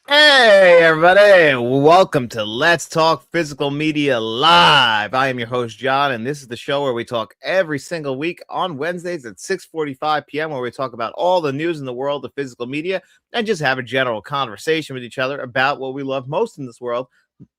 Hey, everybody. Welcome to Let's Talk Physical Media Live. I am your host, John, and this is the show where we talk every single week on Wednesdays at 6:45 p.m., where we talk about all the news in the world of physical media and just have a general conversation with each other about what we love most in this world,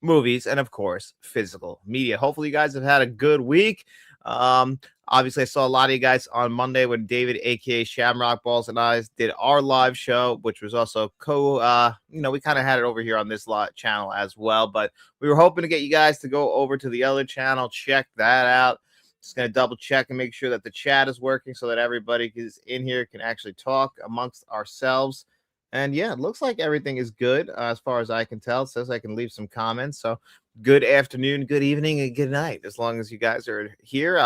movies, and of course, physical media. Hopefully, you guys have had a good week. Um, Obviously, I saw a lot of you guys on Monday when David, aka Shamrock Balls, and I did our live show, which was also we kind of had it over here on this channel as well. But we were hoping to get you guys to go over to the other channel, check that out. Just gonna double check and make sure that the chat is working so that everybody who's in here can actually talk amongst ourselves. And yeah, it looks like everything is good as far as I can tell. It says I can leave some comments. So good afternoon, good evening, and good night. As long as you guys are here.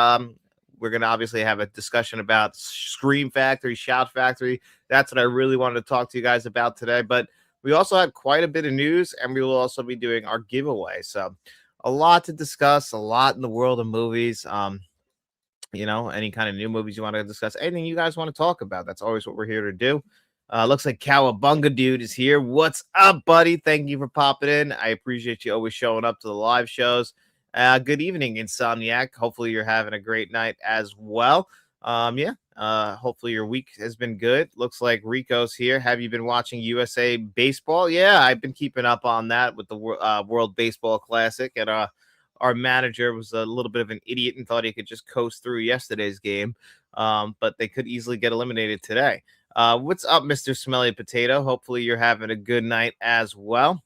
We're going to obviously have a discussion about Scream Factory, Shout Factory. That's what I really wanted to talk to you guys about today. But we also had quite a bit of news, and we will also be doing our giveaway. So a lot to discuss, a lot in the world of movies. Any kind of new movies you want to discuss, anything you guys want to talk about. That's always what we're here to do. Looks like Cowabunga Dude is here. What's up, buddy? Thank you for popping in. I appreciate you always showing up to the live shows. Good evening, Insomniac. Hopefully you're having a great night as well. Hopefully your week has been good. Looks like Rico's here. Have you been watching USA Baseball? Yeah, I've been keeping up on that with the World Baseball Classic. And our manager was a little bit of an idiot and thought he could just coast through yesterday's game. But they could easily get eliminated today. What's up, Mr. Smelly Potato? Hopefully you're having a good night as well.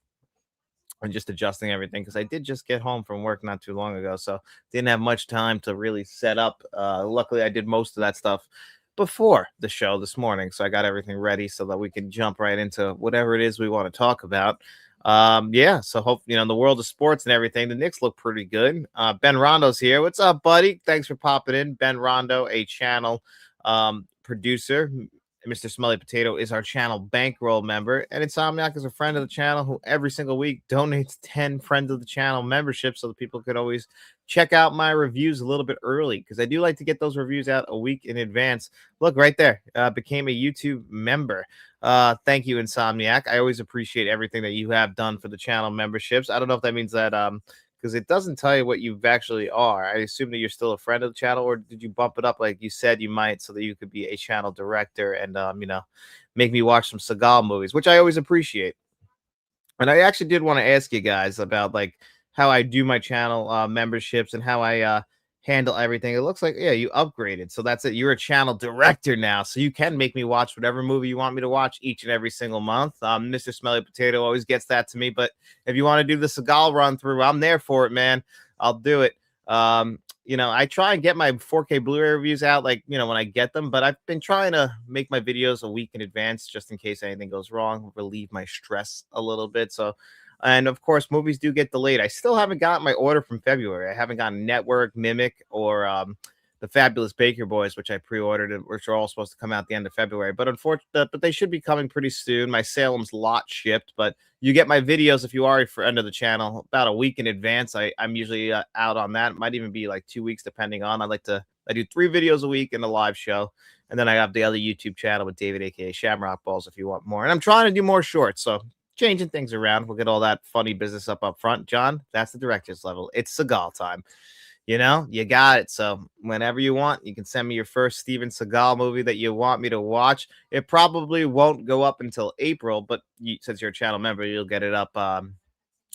I'm just adjusting everything because I did just get home from work not too long ago, so didn't have much time to really set up. Luckily, I did most of that stuff before the show this morning, so I got everything ready so that we can jump right into whatever it is we want to talk about. So hope in the world of sports and everything, the Knicks look pretty good. Ben Rondo's here. What's up, buddy? Thanks for popping in. Ben Rondo, a channel producer. Mr. Smelly Potato is our channel bankroll member, and Insomniac is a friend of the channel who every single week donates 10 friends of the channel membership so that people could always check out my reviews a little bit early because I do like to get those reviews out a week in advance. Look right there, became a YouTube member. Thank you, Insomniac. I always appreciate everything that you have done for the channel memberships. I don't know if that means that because it doesn't tell you what you actually are. I assume that you're still a friend of the channel, or did you bump it up like you said you might so that you could be a channel director and, make me watch some Seagal movies, which I always appreciate. And I actually did want to ask you guys about like how I do my channel memberships and how I handle everything. It looks like, yeah, you upgraded. So that's it. You're a channel director now. So you can make me watch whatever movie you want me to watch each and every single month. Mr. Smelly Potato always gets that to me. But if you want to do the Seagal run through, I'm there for it, man. I'll do it. I try and get my 4K Blu-ray reviews out when I get them, but I've been trying to make my videos a week in advance just in case anything goes wrong, relieve my stress a little bit. So, and of course, movies do get delayed. I still haven't gotten my order from February. I haven't gotten Network, Mimic, or the Fabulous Baker Boys, which I pre-ordered, which are all supposed to come out the end of February. But unfortunately, but they should be coming pretty soon. My Salem's Lot shipped, but you get my videos if you are a friend of the channel about a week in advance. I'm usually out on that. It might even be like 2 weeks, depending on. I do 3 videos a week in a live show, and then I have the other YouTube channel with David, aka Shamrock Balls, if you want more. And I'm trying to do more shorts, so changing things around. We'll get all that funny business up front. John, that's the director's level. It's Seagal time. You got it. So whenever you want, you can send me your first Steven Seagal movie that you want me to watch. It probably won't go up until April, but since you're a channel member, you'll get it up.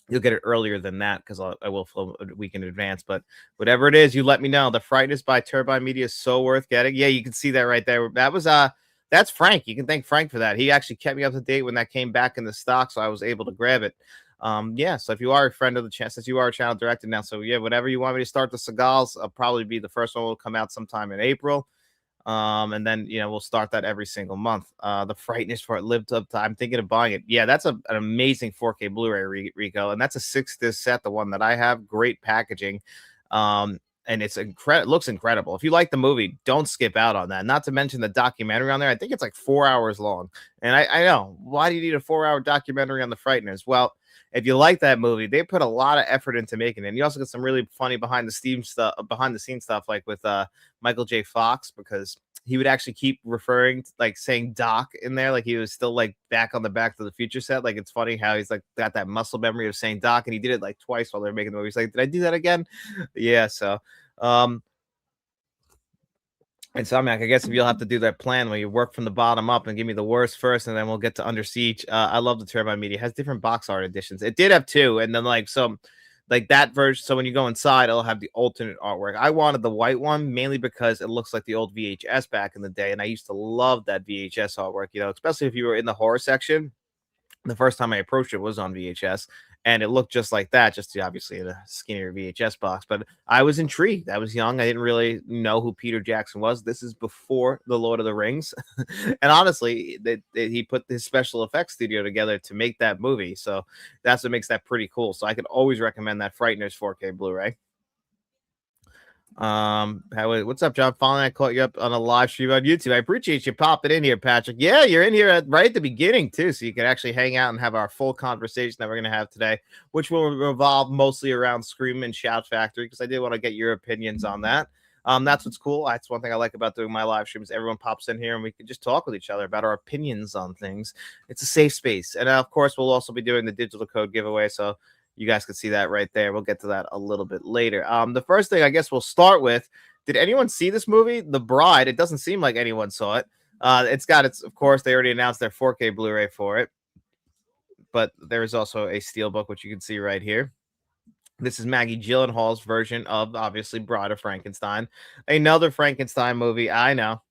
You'll get it earlier than that because I will film a week in advance. But whatever it is, you let me know. The Frighteners by Turbine Media is so worth getting. Yeah, you can see that right there. That's Frank. You can thank Frank for that. He actually kept me up to date when that came back in the stock, so I was able to grab it. So if you are a friend of the channel, since you are a channel director now, so yeah, whatever you want me to start the Seagals, I'll probably be the first one will come out sometime in April. And then we'll start that every single month. The Frighteners for it lived up to. I'm thinking of buying it. Yeah, that's an amazing 4K Blu-ray, Rico, and that's a 6-disc set, the one that I have. Great packaging. And it's incredible. Looks incredible. If you like the movie, don't skip out on that. Not to mention the documentary on there. I think it's like 4 hours long. And I know, why do you need a 4-hour documentary on the Frighteners? Well, if you like that movie, they put a lot of effort into making it. And you also get some really funny behind the scenes stuff, like with Michael J. Fox, because he would actually keep referring to, like, saying Doc in there, like he was still like back on the Back to the Future set. Like it's funny how he's like got that muscle memory of saying Doc, and he did it like twice while they're making the movie. He's like, did I do that again? Yeah, so um and so I'm like, I guess if you'll have to do that plan where you work from the bottom up and give me the worst first, and then we'll get to Under Siege. I love the Turbine Media. It has different box art editions. It did have two, and then like so like that version. So when you go inside, it'll have the alternate artwork. I wanted the white one mainly because it looks like the old VHS back in the day, and I used to love that VHS artwork, especially if you were in the horror section. The first time I approached it was on VHS, and it looked just like that, just obviously in a skinnier VHS box. But I was intrigued. I was young. I didn't really know who Peter Jackson was. This is before the Lord of the Rings, and honestly, he put his special effects studio together to make that movie. So that's what makes that pretty cool. So I could always recommend that Frighteners 4K Blu-ray. What's up, John? Finally, I caught you up on a live stream on YouTube. I appreciate you popping in here, Patrick. Yeah, you're in here right at the beginning too, so you can actually hang out and have our full conversation that we're gonna have today, which will revolve mostly around Scream and Shout Factory, because I did want to get your opinions on that. That's what's cool. That's one thing I like about doing my live streams. Everyone pops in here and we can just talk with each other about our opinions on things. It's a safe space, and of course, we'll also be doing the digital code giveaway. So you guys can see that right there. We'll get to that a little bit later. The first thing I guess we'll start with, did anyone see this movie, The Bride? It doesn't seem like anyone saw it. Of course, they already announced their 4K Blu-ray for it, but there is also a steelbook, which you can see right here. This is Maggie Gyllenhaal's version of, obviously, Bride of Frankenstein. Another Frankenstein movie, I know.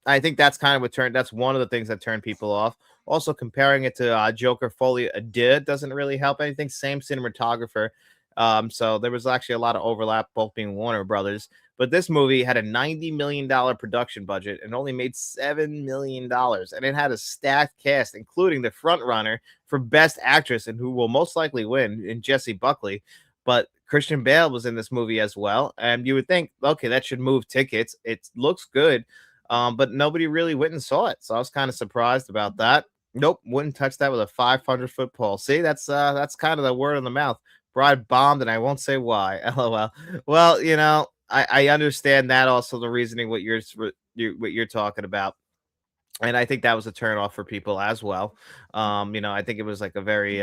I think that's kind of that's one of the things that turned people off. Also, comparing it to Joker Folie à Deux doesn't really help anything. Same cinematographer. So there was actually a lot of overlap, both being Warner Brothers. But this movie had a $90 million production budget and only made $7 million. And it had a stacked cast, including the front runner for Best Actress, and who will most likely win, in Jessie Buckley. But Christian Bale was in this movie as well. And you would think, okay, that should move tickets. It looks good. But nobody really went and saw it. So I was kind of surprised about that. Nope, wouldn't touch that with a 500-foot pole. See, that's kind of the word on the mouth. Bride bombed, and I won't say why. LOL. Well, I understand that also, the reasoning what you're talking about. And I think that was a turnoff for people as well. I think it was like a very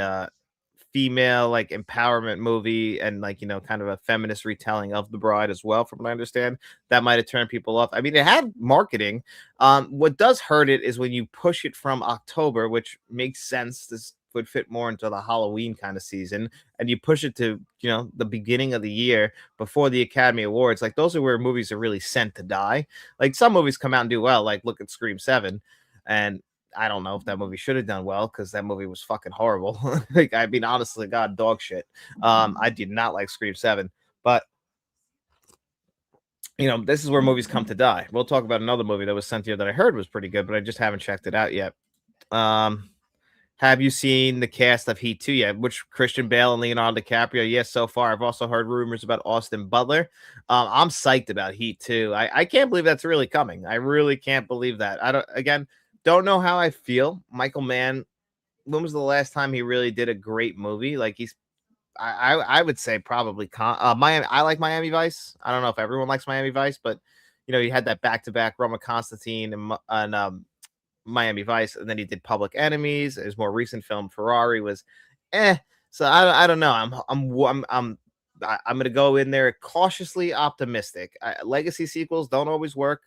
female like empowerment movie, and like kind of a feminist retelling of The Bride as well, from what I understand. That might have turned people off. I mean, it had marketing. What does hurt it is when you push it from October, which makes sense. This would fit more into the Halloween kind of season, and you push it to the beginning of the year before the Academy Awards. Like, those are where movies are really sent to die. Like, some movies come out and do well, like look at Scream 7, and I don't know if that movie should have done well, because that movie was fucking horrible. Like, I mean, honestly, God, dog shit. I did not like Scream 7, but this is where movies come to die. We'll talk about another movie that was sent here that I heard was pretty good, but I just haven't checked it out yet. Have you seen the cast of Heat 2 yet? Which Christian Bale and Leonardo DiCaprio? Yes, so far. I've also heard rumors about Austin Butler. I'm psyched about Heat 2. I can't believe that's really coming. I really can't believe that. Don't know how I feel. Michael Mann, when was the last time he really did a great movie? Like, I would say probably Miami. I like Miami Vice. I don't know if everyone likes Miami Vice, but he had that back-to-back Roma Constantine and Miami Vice, and then he did Public Enemies. His more recent film Ferrari was so I don't know. I'm gonna go in there cautiously optimistic. Legacy sequels don't always work.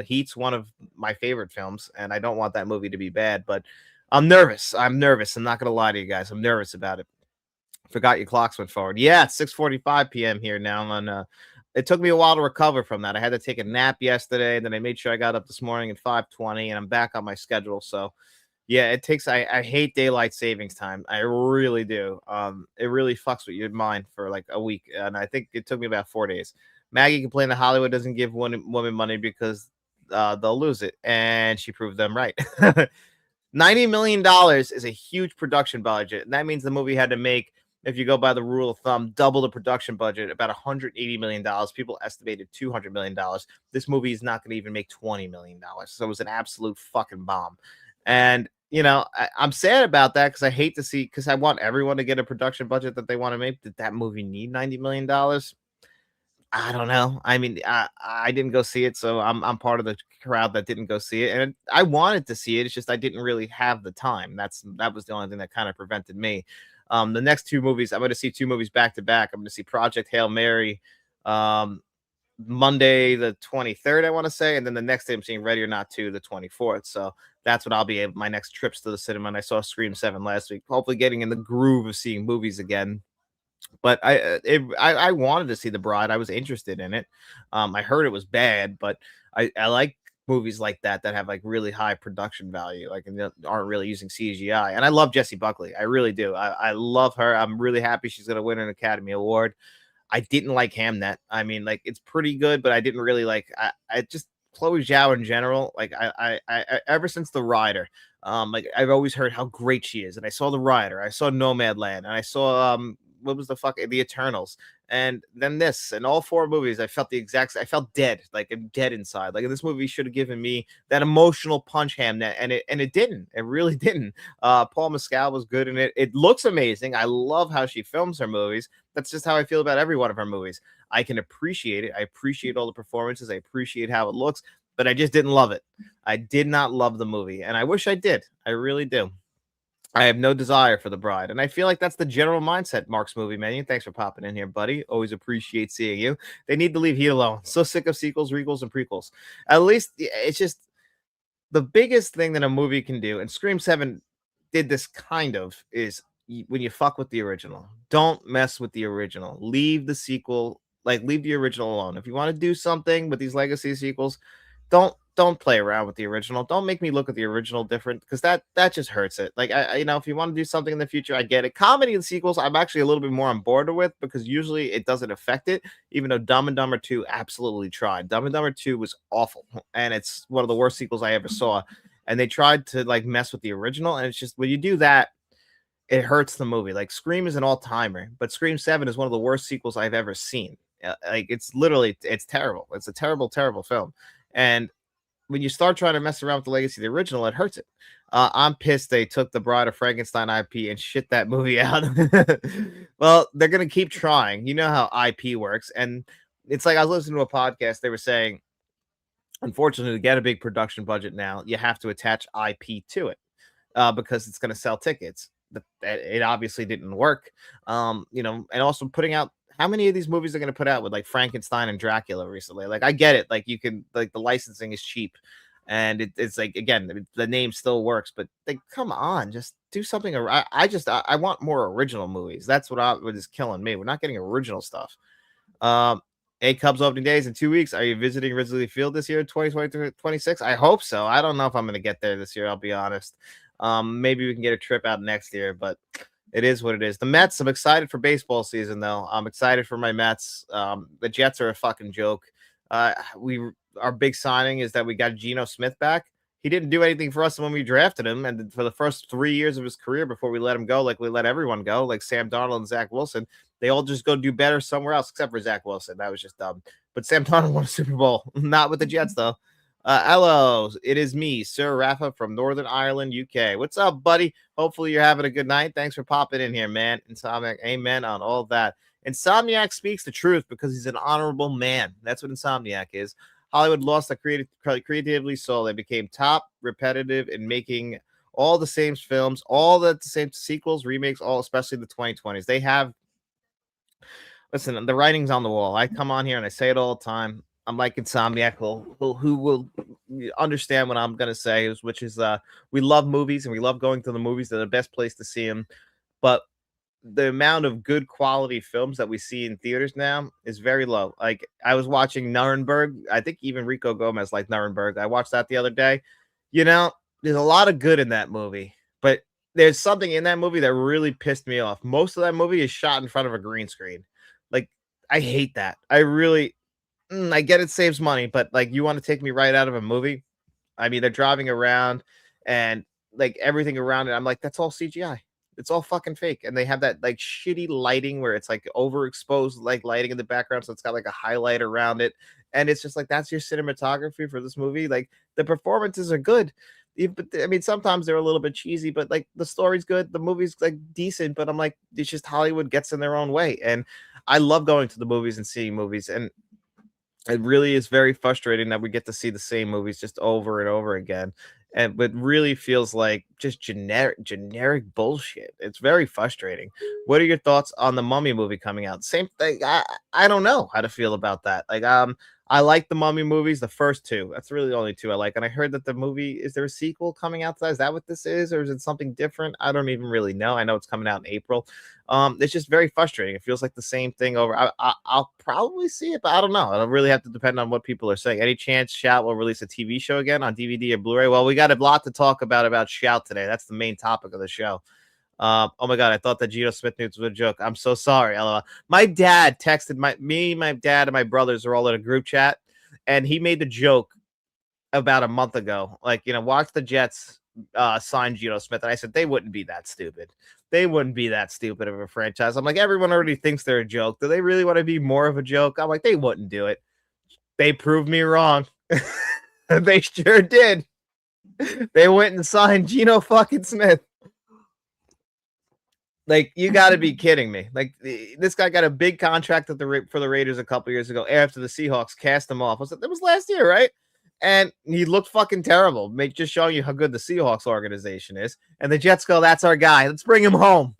Heat's one of my favorite films, and I don't want that movie to be bad, but I'm nervous. I'm not gonna lie to you guys. I'm nervous about it. Forgot your clocks went forward. Yeah, it's 6:45 p.m. here now. And it took me a while to recover from that. I had to take a nap yesterday, and then I made sure I got up this morning at 5:20, and I'm back on my schedule. So yeah, it takes. I hate daylight savings time. I really do. It really fucks with your mind for like a week, and I think it took me about 4 days. Maggie complained that Hollywood doesn't give women money because they'll lose it, and she proved them right. $90 million is a huge production budget, and that means the movie had to make, if you go by the rule of thumb, double the production budget, about $180 million. People estimated $200 million. This movie is not going to even make $20 million. So it was an absolute fucking bomb. And, I'm sad about that, because I hate to see, because I want everyone to get a production budget that they want to make. Did that movie need $90 million? I don't know. I mean, I didn't go see it, so I'm part of the crowd that didn't go see it, and I wanted to see it. It's just I didn't really have the time. That was the only thing that kind of prevented me. The next two movies, I'm going to see two movies back to back. I'm going to see Project Hail Mary, um, Monday the 23rd, I want to say, and then the next day I'm seeing Ready or Not 2, the 24th. So that's what I'll be able. My next trips to the cinema. And I saw Scream 7 last week. Hopefully, getting in the groove of seeing movies again. But I wanted to see The Bride. I was interested in it. I heard it was bad, but I like movies like that have like really high production value, like and that aren't really using CGI. And I love Jessie Buckley. I really do. I love her. I'm really happy she's gonna win an Academy Award. I didn't like Hamnet. I mean, like it's pretty good, but I didn't really like. I just Chloe Zhao in general. Like I ever since The Rider, like I've always heard how great she is, and I saw The Rider, I saw Nomadland, and I saw what was the fuck The Eternals, and then this, and all four movies, I felt the exact. I felt dead, like I'm dead inside. Like this movie should have given me that emotional punch, Hamnet, and it didn't. It really didn't. Paul Mescal was good in it. It looks amazing. I love how she films her movies. That's just how I feel about every one of her movies. I can appreciate it. I appreciate all the performances. I appreciate how it looks, but I just didn't love it. I did not love the movie, and I wish I did. I really do. I have no desire for The Bride, and I feel like that's the general mindset. Mark's Movie Menu. Thanks for popping in here, buddy. Always appreciate seeing you. They need to leave Heat alone. So sick of sequels, requels, and prequels. At least it's just the biggest thing that a movie can do, and Scream 7 did this kind of, is when you fuck with the original, don't mess with the original. Leave the sequel, like leave the original alone. If you want to do something with these legacy sequels, don't play around with the original. Don't make me look at the original different, because that just hurts it. Like you know, if you want to do something in the future, I get it. Comedy and sequels, I'm actually a little bit more on board with, because usually it doesn't affect it. Even though Dumb and Dumber 2 absolutely tried. Dumb and Dumber 2 was awful, and it's one of the worst sequels I ever saw. And they tried to like mess with the original, and it's just when you do that, it hurts the movie. Like Scream is an all timer, but Scream 7 is one of the worst sequels I've ever seen. Like it's literally, it's terrible. It's a terrible, terrible film. And when you start trying to mess around with the legacy of the original, it hurts it. I'm pissed they took the Bride of Frankenstein IP and shit that movie out. Well, they're gonna keep trying. You know how IP works, and it's like I was listening to a podcast. They were saying, unfortunately, to get a big production budget now, you have to attach IP to it because it's going to sell tickets. It obviously didn't work. You know, and also putting out, how many of these movies are going to put out with like Frankenstein and Dracula recently? Like, I get it. Like, you can, like, the licensing is cheap, and it's like, again, the name still works, but like, come on, just do something. I want more original movies. That's what is killing me. We're not getting original stuff. Um, A Cubs opening days in 2 weeks. Are you visiting Wrigley Field this year, 2026? I hope so. I don't know if I'm going to get there this year. I'll be honest. Maybe we can get a trip out next year, but it is what it is. The Mets, I'm excited for baseball season, though. I'm excited for my Mets. The Jets are a fucking joke. Our big signing is that we got Geno Smith back. He didn't do anything for us when we drafted him, and for the first 3 years of his career before we let him go, like we let everyone go, like Sam Darnold and Zach Wilson, they all just go do better somewhere else, except for Zach Wilson. That was just dumb. But Sam Darnold won a Super Bowl, not with the Jets, though. Hello, it is me, Sir Rafa from Northern Ireland, UK. What's up, buddy? Hopefully you're having a good night. Thanks for popping in here, man. Insomniac, amen on all that. Insomniac speaks the truth because he's an honorable man. That's what Insomniac is. Hollywood lost the creatively soul. They became top repetitive in making all the same films, all the same sequels, remakes, all, especially the 2020s. They have, listen, the writing's on the wall. I come on here and I say it all the time. I'm like Insomniac, who will understand what I'm going to say, which is we love movies and we love going to the movies. They're the best place to see them. But the amount of good quality films that we see in theaters now is very low. Like, I was watching Nuremberg. I think even Rico Gomez liked Nuremberg. I watched that the other day. You know, there's a lot of good in that movie, but there's something in that movie that really pissed me off. Most of that movie is shot in front of a green screen. Like, I hate that. I really, I get it saves money, but like, you want to take me right out of a movie? I mean, they're driving around and like everything around it, I'm like, that's all CGI. It's all fucking fake. And they have that like shitty lighting where it's like overexposed like lighting in the background, so it's got like a highlight around it. And it's just like, that's your cinematography for this movie. Like, the performances are good. But I mean, sometimes they're a little bit cheesy, but like the story's good, the movie's like decent. But I'm like, it's just Hollywood gets in their own way, and I love going to the movies and seeing movies, and it really is very frustrating that we get to see the same movies just over and over again. And it really feels like just generic bullshit. It's very frustrating. What are your thoughts on the Mummy movie coming out? Same thing. I don't know how to feel about that. Like I like the Mummy movies, the first two. That's really the only two I like. And I heard that the movie, is there a sequel coming out to that? Is that what this is, or is it something different? I don't even really know. I know it's coming out in April. It's just very frustrating. It feels like the same thing over. I'll probably see it, but I don't know. It'll really have to depend on what people are saying. Any chance Shout will release a TV show again on DVD or Blu-ray? Well, we got a lot to talk about Shout today. That's the main topic of the show. Oh my god, I thought that Geno Smith news was a joke. I'm so sorry. LOL. My dad texted my dad, and my brothers are all in a group chat, and he made the joke about a month ago. Like, watch the Jets sign Geno Smith. And I said they wouldn't be that stupid. They wouldn't be that stupid of a franchise. I'm like, everyone already thinks they're a joke. Do they really want to be more of a joke? I'm like, they wouldn't do it. They proved me wrong. They sure did. They went and signed Geno fucking Smith. Like, you got to be kidding me. Like, this guy got a big contract for the Raiders a couple years ago after the Seahawks cast him off. That was last year, right? And he looked fucking terrible. Just showing you how good the Seahawks organization is. And the Jets go, that's our guy. Let's bring him home.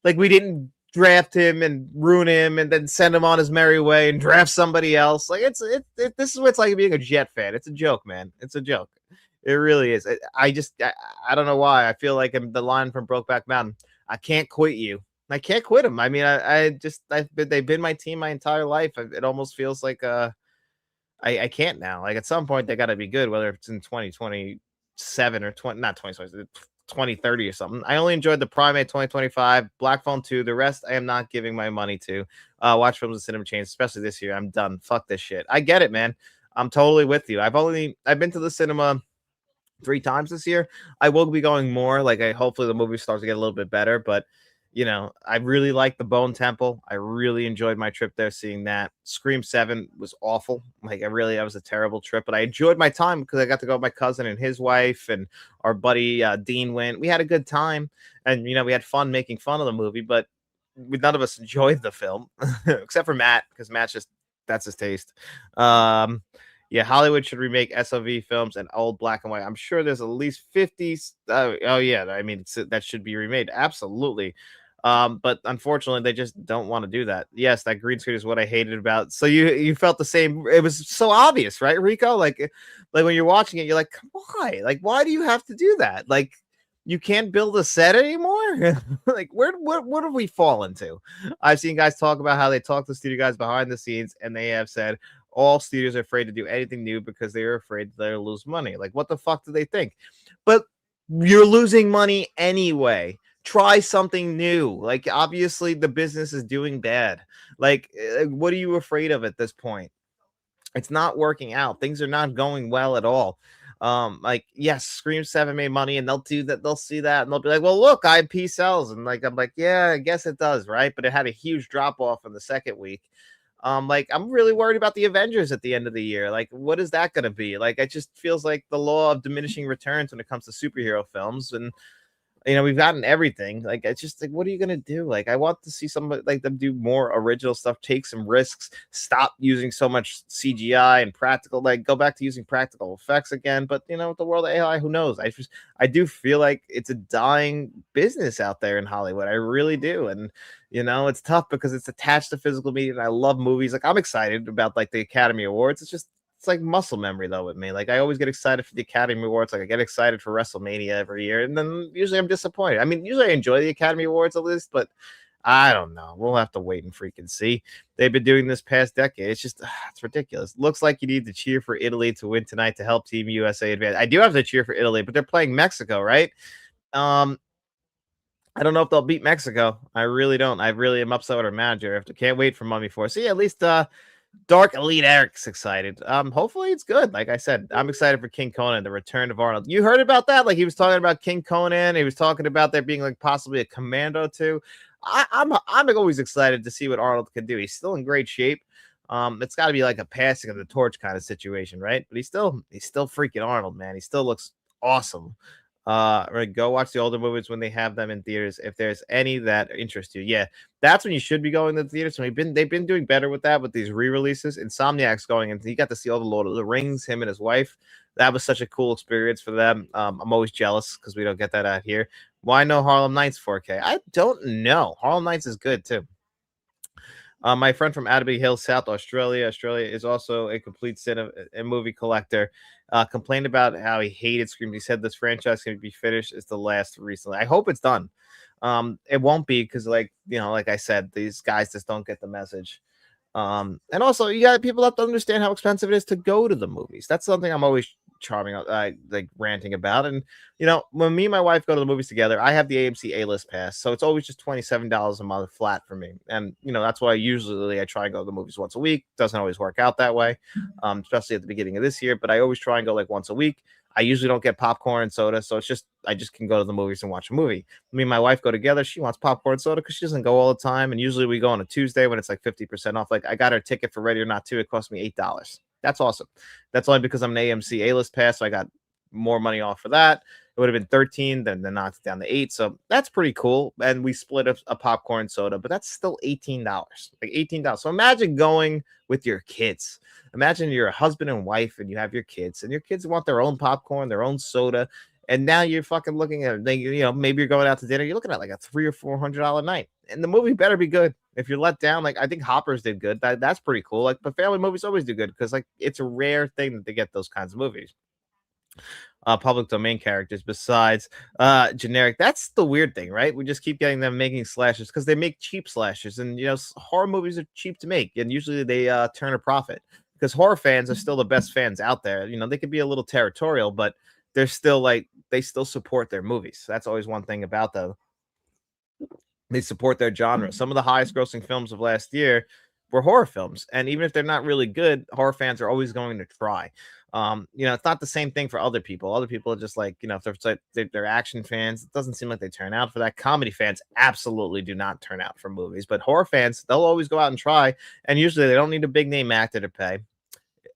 Like, we didn't draft him and ruin him and then send him on his merry way and draft somebody else. Like, this is what it's like being a Jet fan. It's a joke, man. It's a joke. It really is. I don't know why. I feel like I'm the line from Brokeback Mountain. I can't quit you. I can't quit them. I mean, they've been my team my entire life. It almost feels like I can't now. Like, at some point they got to be good, whether it's in 2027 or 2030 or something. I only enjoyed the Primate 2025, Black Phone 2. The rest I am not giving my money to. Watch films in cinema chains, especially this year. I'm done. Fuck this shit. I get it, man. I'm totally with you. I've been to the cinema 3 times this year. I will be going more. Like, hopefully the movie starts to get a little bit better, but I really like the Bone Temple. I really enjoyed my trip there seeing that. Scream 7 was awful. Like, that was a terrible trip, but I enjoyed my time because I got to go with my cousin and his wife, and our buddy Dean went. We had a good time, and we had fun making fun of the movie, but none of us enjoyed the film except for Matt, because that's his taste. Yeah, Hollywood should remake SOV films and old black and white. I'm sure there's at least 50. Oh yeah, I mean, that should be remade. Absolutely. But unfortunately, they just don't want to do that. Yes, that green screen is what I hated about. So you felt the same. It was so obvious, right, Rico? Like when you're watching it, you're like, why? Like, why do you have to do that? Like, you can't build a set anymore. Like, what have we fallen to? I've seen guys talk about how they talk to studio guys behind the scenes, and they have said all studios are afraid to do anything new because they're afraid they'll lose money. Like, what the fuck do they think? But you're losing money anyway. Try something new. Like, obviously the business is doing bad. Like, what are you afraid of at this point? It's not working out. Things are not going well at all. Like, yes, Scream 7 made money, and they'll do that. They'll see that, and they'll be like, well, look, IP sells. And like, I'm like, yeah, I guess it does, right? But it had a huge drop off in the second week. Like, I'm really worried about the Avengers at the end of the year. Like, what is that going to be? Like, it just feels like the law of diminishing returns when it comes to superhero films. And we've gotten everything. Like, it's just like, what are you gonna do? Like, I want to see somebody like them do more original stuff, take some risks, stop using so much CGI and practical, like go back to using practical effects again. But with the world of AI, who knows? I do feel like it's a dying business out there in Hollywood. I really do. And it's tough because it's attached to physical media, and I love movies. Like, I'm excited about like the Academy Awards. It's like muscle memory though with me. Like, I always get excited for the Academy Awards. Like, I get excited for WrestleMania every year, and then usually I'm disappointed. I mean, usually I enjoy the Academy Awards at least, but I don't know. We'll have to wait and freaking see. They've been doing this past decade. It's just it's ridiculous. Looks like you need to cheer for Italy to win tonight to help Team USA advance. I do have to cheer for Italy, but they're playing Mexico, right? I don't know if they'll beat Mexico. I really don't. I really am upset with our manager. Can't wait for Mummy 4. So yeah, at least Dark Elite Eric's excited. Hopefully it's good. Like I said, I'm excited for King Conan, the return of Arnold. You heard about that? Like, he was talking about King Conan. He was talking about there being like possibly a Commando too. I'm always excited to see what Arnold can do. He's still in great shape. It's got to be like a passing of the torch kind of situation, right? But he's still freaking Arnold, man. He still looks awesome. Right, go watch the older movies when they have them in theaters. If there's any that interest you, yeah, that's when you should be going to the theaters. So they've been doing better with that with these re-releases. Insomniac's going, and he got to see all the Lord of the Rings. Him and his wife. That was such a cool experience for them. I'm always jealous because we don't get that out here. Why no Harlem Nights 4K? I don't know. Harlem Nights is good too. My friend from Abbey Hill, South Australia. Australia is also a complete cinema and movie collector. Complained about how he hated Scream. He said this franchise can be finished. It's the last recently. I hope it's done. It won't be because, like like I said, these guys just don't get the message. And also you got people have to understand how expensive it is to go to the movies. That's something I'm always charming, like ranting about. And when me and my wife go to the movies together, I have the AMC A-list pass, so it's always just $27 a month flat for me. And that's why I try and go to the movies once a week. Doesn't always work out that way, especially at the beginning of this year. But I always try and go like once a week. I usually don't get popcorn and soda, so I just can go to the movies and watch a movie. Me and my wife go together. She wants popcorn and soda because she doesn't go all the time, and usually we go on a Tuesday when it's like 50% off. Like I got her ticket for Ready or Not 2. It cost me $8. That's awesome. That's only because I'm an AMC A-list pass, so I got more money off for that. It would have been 13, then knocked it down to 8. So that's pretty cool. And we split a popcorn soda, but that's still $18. Like $18. So imagine going with your kids. Imagine you're a husband and wife and you have your kids, and your kids want their own popcorn, their own soda. And now you're fucking looking at, maybe you're going out to dinner. You're looking at like a $300 or $400 night, and the movie better be good. If you're let down, like I think Hoppers did good. That's pretty cool. Like, but family movies always do good because like it's a rare thing that they get those kinds of movies. Public domain characters besides generic. That's the weird thing, right? We just keep getting them making slashers because they make cheap slashers, and horror movies are cheap to make, and usually they turn a profit because horror fans are still the best fans out there. They could be a little territorial, but they're still they still support their movies. That's always one thing about them. They support their genre. Some of the highest grossing films of last year were horror films, and even if they're not really good, horror fans are always going to try. It's not the same thing for other people. Other people are just like, if they're action fans, it doesn't seem like they turn out for that. Comedy fans absolutely do not turn out for movies, but horror fans, they'll always go out and try, and usually they don't need a big name actor to pay.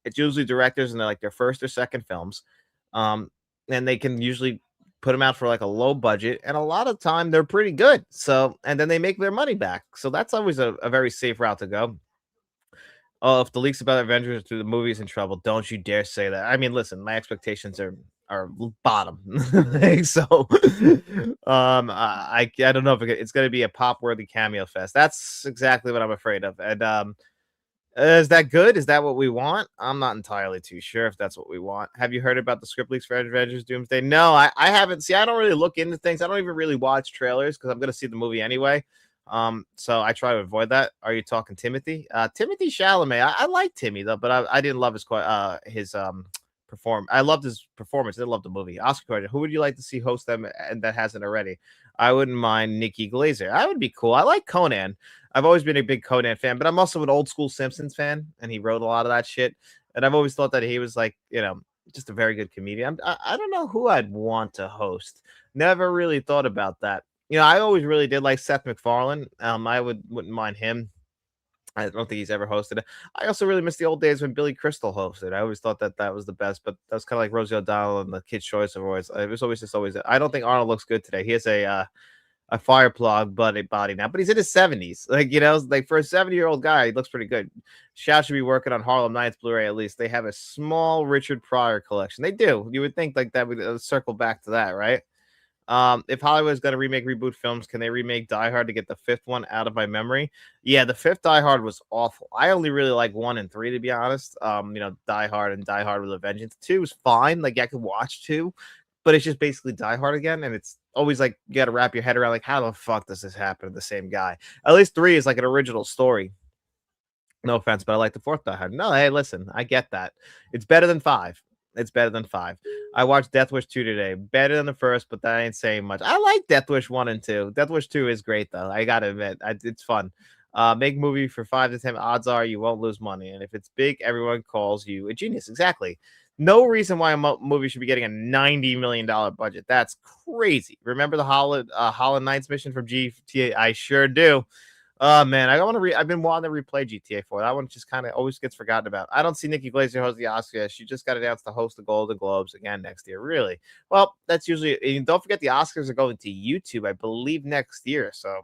It's usually directors, and they're like their first or second films, and they can usually put them out for like a low budget, and a lot of time they're pretty good. So, and then they make their money back. So that's always a very safe route to go. Oh, if the leaks about Avengers to the movies in trouble, don't you dare say that. I mean, listen, my expectations are bottom. So, I don't know if it's going to be a pop worthy cameo fest. That's exactly what I'm afraid of. And is that good? Is that what we want? I'm not entirely too sure if that's what we want. Have you heard about the script leaks for Avengers Doomsday? No, I haven't. See, I don't really look into things. I don't even really watch trailers because I'm going to see the movie anyway. So I try to avoid that. Are you talking Timothy? Timothy Chalamet. I like Timmy though, but I didn't love his perform. I loved his performance. I didn't love the movie. Oscar question. Who would you like to see host them and that hasn't already? I wouldn't mind Nikki Glazer. That would be cool. I like Conan. I've always been a big Conan fan, but I'm also an old school Simpsons fan, and he wrote a lot of that shit. And I've always thought that he was like, just a very good comedian. I don't know who I'd want to host. Never really thought about that. I always really did like Seth MacFarlane. I wouldn't mind him. I don't think he's ever hosted it. I also really miss the old days when Billy Crystal hosted. I always thought that was the best, but that was kind of like Rosie O'Donnell and the Kids' Choice Awards. It was always. I don't think Arnold looks good today. He has a fire plug body now, but he's in his 70s. Like for a 70-year-old guy, he looks pretty good. Shout should be working on Harlem Nights Blu-ray at least. They have a small Richard Pryor collection. They do. You would think like that would circle back to that, right? If Hollywood's going to reboot films, can they remake Die Hard to get the fifth one out of my memory? Yeah, the fifth Die Hard was awful. I only really like 1 and 3, to be honest. Die Hard and Die Hard with a Vengeance. 2 was fine. Like I could watch 2, but it's just basically Die Hard again. And it's always like, you got to wrap your head around like, how the fuck does this happen to the same guy? At least 3 is like an original story. No offense, but I like the fourth Die Hard. No, hey, listen, I get that. It's better than 5. It's better than 5. I watched Death Wish 2 today. Better than the first, but that ain't saying much. I like Death Wish 1 and 2. Death Wish 2 is great, though. I gotta admit, it's fun. Make movie for 5 to 10. Odds are you won't lose money. And if it's big, everyone calls you a genius. Exactly. No reason why a movie should be getting a $90 million budget. That's crazy. Remember the Holland Knights mission from GTA? I sure do. Oh man, I've been wanting to replay GTA 4. That one just kind of always gets forgotten about. I don't see Nikki Glaser host the Oscars. She just got announced to host the Golden Globes again next year. Really? Well, that's usually. And don't forget the Oscars are going to YouTube, I believe, next year. So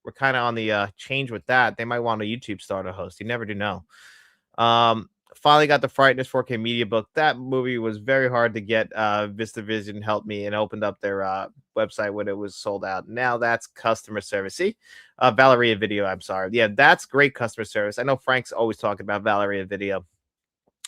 we're kind of on the change with that. They might want a YouTube star to host. You never do know. Finally got the Frighteners 4K media book. That movie was very hard to get. VistaVision helped me and opened up their website when it was sold out. Now that's customer service. See, Valeria Video. I'm sorry. Yeah, that's great customer service. I know Frank's always talking about Valeria Video,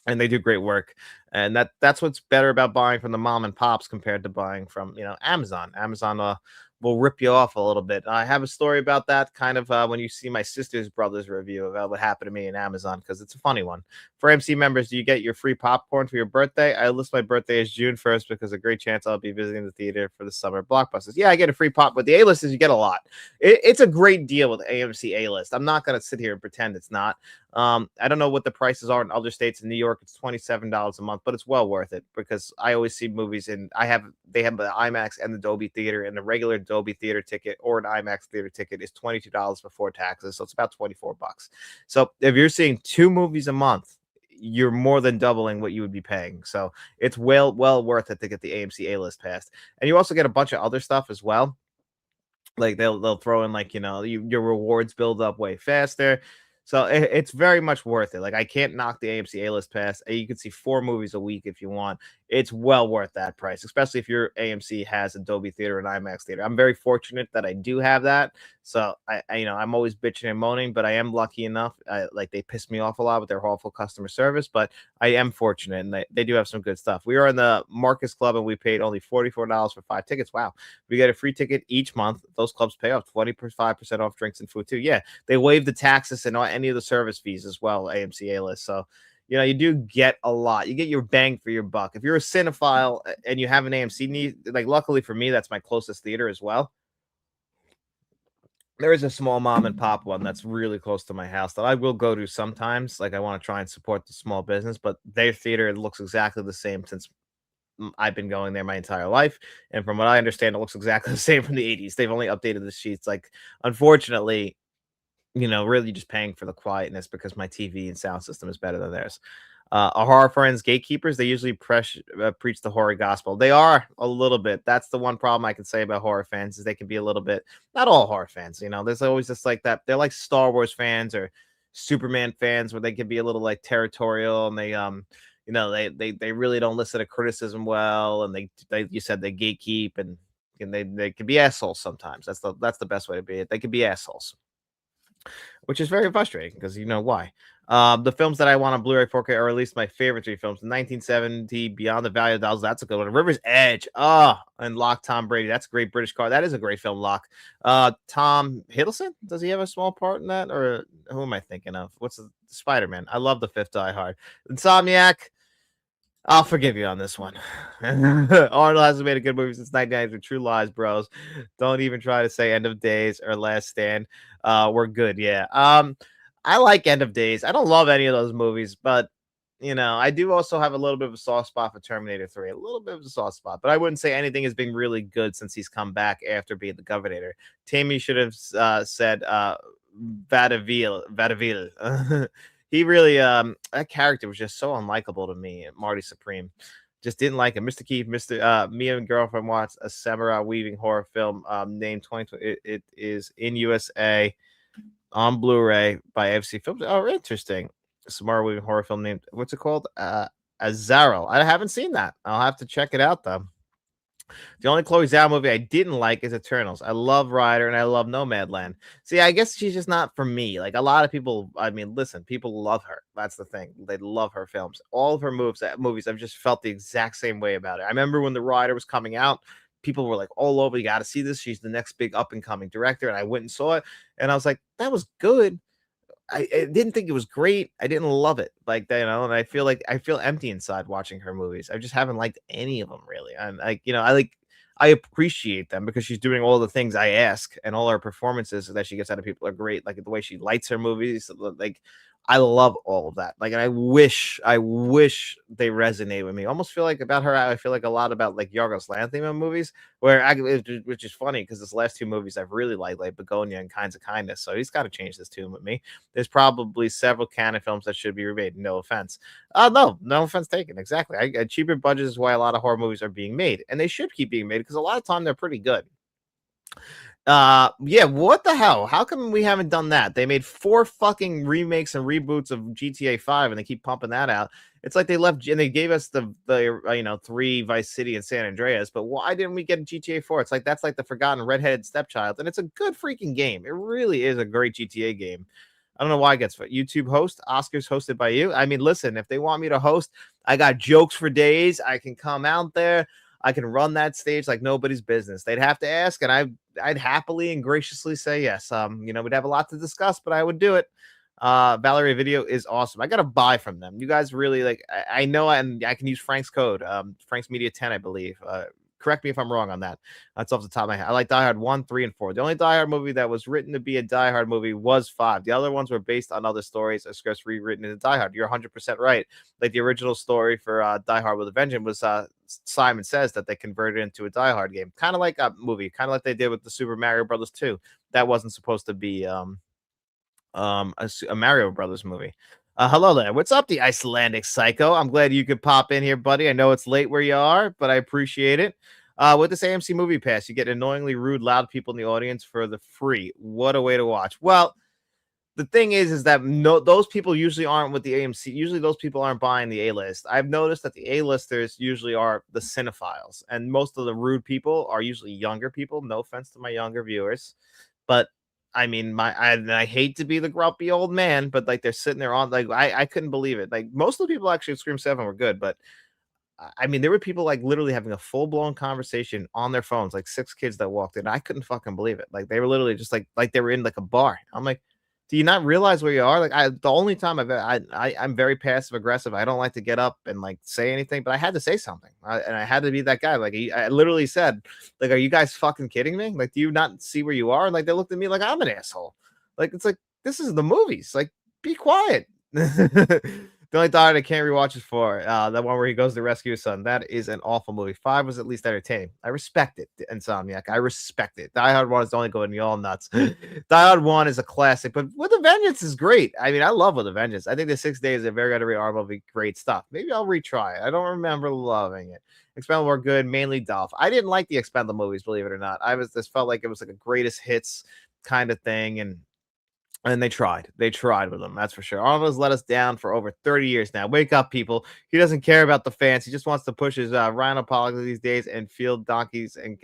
and they do great work. And that's what's better about buying from the mom and pops compared to buying from Amazon. Amazon will rip you off a little bit. I have a story about that kind of when you see my sister's brother's review about what happened to me in Amazon, because it's a funny one. For MC members, do you get your free popcorn for your birthday? I list my birthday as June 1st because a great chance I'll be visiting the theater for the summer blockbusters. Yeah, I get a free pop, but the A-listers, you get a lot. It's a great deal with AMC A-list. I'm not going to sit here and pretend it's not. I don't know what the prices are in other states. In New York, it's $27 a month, but it's well worth it because I always see movies and they have the IMAX and the Dolby Theater, and the regular Dolby Theater ticket or an IMAX theater ticket is $22 before taxes, so it's about $24. So if you're seeing 2 movies a month, you're more than doubling what you would be paying. So it's well worth it to get the AMC A-list passed. And you also get a bunch of other stuff as well. Like they'll throw in like your rewards build up way faster. So it's very much worth it. Like I can't knock the AMC A-list pass. You can see 4 movies a week if you want. It's well worth that price, especially if your AMC has a Dolby Theater and IMAX theater. I'm very fortunate that I do have that. So I'm always bitching and moaning, but I am lucky enough. Like they piss me off a lot with their awful customer service, but I am fortunate, and they do have some good stuff. We are in the Marcus Club, and we paid only $44 for 5 tickets. Wow. We get a free ticket each month. Those clubs pay off 25% off drinks and food too. Yeah, they waive the taxes and any of the service fees as well, AMC A-list. So you do get a lot. You get your bang for your buck. If you're a cinephile and you have an AMC need, like luckily for me, that's my closest theater as well. There is a small mom and pop one that's really close to my house that I will go to sometimes. Like I want to try and support the small business, but their theater looks exactly the same since I've been going there my entire life. And from what I understand, it looks exactly the same from the 80s. They've only updated the sheets. Like, unfortunately, really just paying for the quietness because my TV and sound system is better than theirs. Our horror friends, gatekeepers, they usually preach the horror gospel. They are a little bit. That's the one problem I can say about horror fans is they can be a little bit. Not all horror fans, there's always just like that. They're like Star Wars fans or Superman fans where they can be a little like territorial, and they really don't listen to criticism well, and they you said they gatekeep, and they can be assholes sometimes. That's the best way to be it. They can be assholes, which is very frustrating because you know why. The films that I want on Blu-ray 4K are at least my favorite 3 films. 1970, Beyond the Valley of Dolls, that's a good one. River's Edge, and Lock, Tom Brady, that's a great British car. That is a great film, Lock. Tom Hiddleston, does he have a small part in that, or who am I thinking of? What's the Spider-Man? I love the fifth Die Hard. Insomniac, I'll forgive you on this one. Arnold hasn't made a good movie since 1990 with True Lies, bros. Don't even try to say End of Days or Last Stand. We're good, yeah. I like End of Days. I don't love any of those movies, but I do also have a little bit of a soft spot for Terminator 3. A little bit of a soft spot, but I wouldn't say anything has been really good since he's come back after being the Governor. Tammy should have said Vadaville. He really that character was just so unlikable to me. Marty Supreme, just didn't like him. Mr. Keith, me and girlfriend watched a samurai weaving horror film named 2020. It is in USA on Blu-ray by AFC Films. Oh, interesting. Samurai weaving horror film named, what's it called? Azaro. I haven't seen that. I'll have to check it out though. The only Chloe Zhao movie I didn't like is Eternals. I love Rider and I love Nomadland. See, I guess she's just not for me. Like a lot of people, I mean, listen, people love her. That's the thing. They love her films. All of her movies, I've just felt the exact same way about it. I remember when The Rider was coming out, people were like all over, you got to see this. She's the next big up and coming director. And I went and saw it. And I was like, that was good. I didn't think it was great. I didn't love it like that, and I feel empty inside watching her movies. I just haven't liked any of them really. And I appreciate them because she's doing all the things I ask, and all her performances that she gets out of people are great. Like the way she lights her movies, like I love all of that. Like, and I wish they resonate with me. I almost feel like about her. I feel like a lot about like Yorgos Lanthimos movies, which is funny because his last two movies I've really liked, like Begonia and Kinds of Kindness. So he's got to change this tune with me. There's probably several canon films that should be remade. No offense. No offense taken. Exactly. Cheaper budgets is why a lot of horror movies are being made, and they should keep being made because a lot of time they're pretty good. Yeah, what the hell? How come we haven't done that? They made 4 fucking remakes and reboots of GTA 5 and they keep pumping that out. It's like they left and they gave us the 3 Vice City and San Andreas, but why didn't we get GTA 4? It's like that's like the forgotten redheaded stepchild, and it's a good freaking game. It really is a great GTA game. I don't know why it gets YouTube host, Oscars hosted by you. I mean, listen, if they want me to host, I got jokes for days. I can come out there. I can run that stage like nobody's business. They'd have to ask, and I'd happily and graciously say yes. We'd have a lot to discuss, but I would do it. Valerie Video is awesome. I got to buy from them. You guys really like, I know, and I can use Frank's code, Frank's Media 10, I believe. Correct me if I'm wrong on that. That's off the top of my head. I like Die Hard 1, 3, and 4. The only Die Hard movie that was written to be a Die Hard movie was 5. The other ones were based on other stories or scripts rewritten into Die Hard. You're 100% right. Like the original story for Die Hard with a Vengeance was Simon Says that they converted into a Die Hard game. Kind of like a movie, kind of like they did with the Super Mario Brothers 2. That wasn't supposed to be a Mario Brothers movie. Hello there. What's up, the Icelandic psycho? I'm glad you could pop in here, buddy. I know it's late where you are, but I appreciate it. With this AMC Movie Pass, you get annoyingly rude, loud people in the audience for the free. What a way to watch. Well, the thing is that those people usually aren't with the AMC. Usually those people aren't buying the A-list. I've noticed that the A-listers usually are the cinephiles, and most of the rude people are usually younger people. No offense to my younger viewers, but I mean, I hate to be the grumpy old man, but like they're sitting there on like I couldn't believe it. Like most of the people actually at Scream 7 were good, but I mean, there were people like literally having a full blown conversation on their phones, like 6 kids that walked in. I couldn't fucking believe it. Like they were literally just like they were in like a bar. I'm like, do you not realize where you are? Like the only time I'm very passive aggressive. I don't like to get up and like say anything, but I had to say something, and I had to be that guy. Like I literally said, like, are you guys fucking kidding me? Like, do you not see where you are? And like they looked at me like I'm an asshole. Like it's like this is the movies. Like be quiet. The only Die Hard I can't rewatch is 4. That one where he goes to rescue his son. That is an awful movie. 5 was at least entertaining. I respect it, Insomniac. I respect it. Die Hard 1 is the only good, and you all nuts. Die Hard 1 is a classic, but With a Vengeance is great. I mean, I love With a Vengeance. I think the 6 days is a very underrated horror movie. Great stuff. Maybe I'll retry it. I don't remember loving it. Expendable were good, mainly Dolph. I didn't like the Expendable movies, believe it or not. This felt like it was like a greatest hits kind of thing, and they tried. They tried with him. That's for sure. Arnold has let us down for over 30 years now. Wake up, people. He doesn't care about the fans. He just wants to push his rhino politics these days and field donkeys and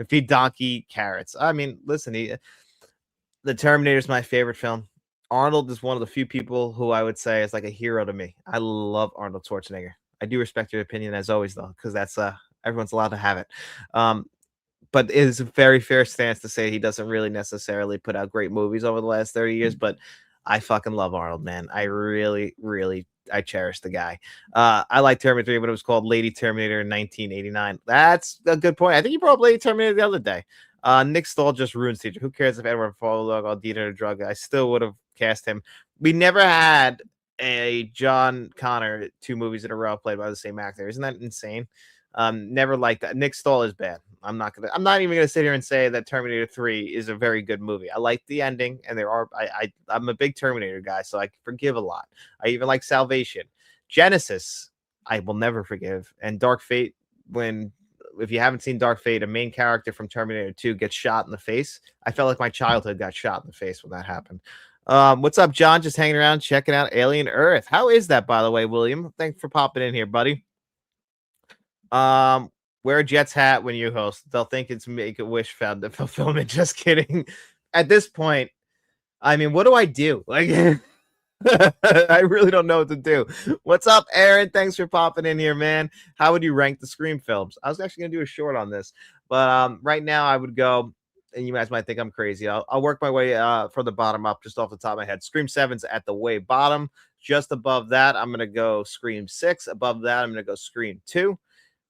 feed donkey carrots. I mean, listen, The Terminator is my favorite film. Arnold is one of the few people who I would say is like a hero to me. I love Arnold Schwarzenegger. I do respect your opinion as always, though, because that's everyone's allowed to have it. But it is a very fair stance to say he doesn't really necessarily put out great movies over the last 30 years, but I fucking love Arnold, man. I really, really, I cherish the guy. I like Terminator 3, but it was called Lady Terminator in 1989. That's a good point. I think you brought up Lady Terminator the other day. Nick Stahl just ruins teacher. Who cares if Edward Furlong or Dieter a drug? I still would have cast him. We never had a John Connor 2 movies in a row played by the same actor. Isn't that insane? Never liked that. Nick Stahl is bad. I'm not even gonna sit here and say that Terminator 3 is a very good movie. I like the ending, and I'm a big Terminator guy, so I forgive a lot. I even like Salvation. Genesis, I will never forgive. And Dark Fate, if you haven't seen Dark Fate, a main character from Terminator 2 gets shot in the face. I felt like my childhood got shot in the face when that happened. What's up, John? Just hanging around, checking out Alien Earth. How is that, by the way, William? Thanks for popping in here, buddy. Wear a Jets hat when you host. They'll think it's Make-A-Wish fulfillment. Just kidding. At this point, I mean, what do I do? Like, I really don't know what to do. What's up, Aaron? Thanks for popping in here, man. How would you rank the Scream films? I was actually gonna do a short on this, but right now I would go. And you guys might think I'm crazy. I'll work my way from the bottom up, just off the top of my head. Scream 7's at the way bottom. Just above that, I'm gonna go Scream 6. Above that, I'm gonna go Scream 2.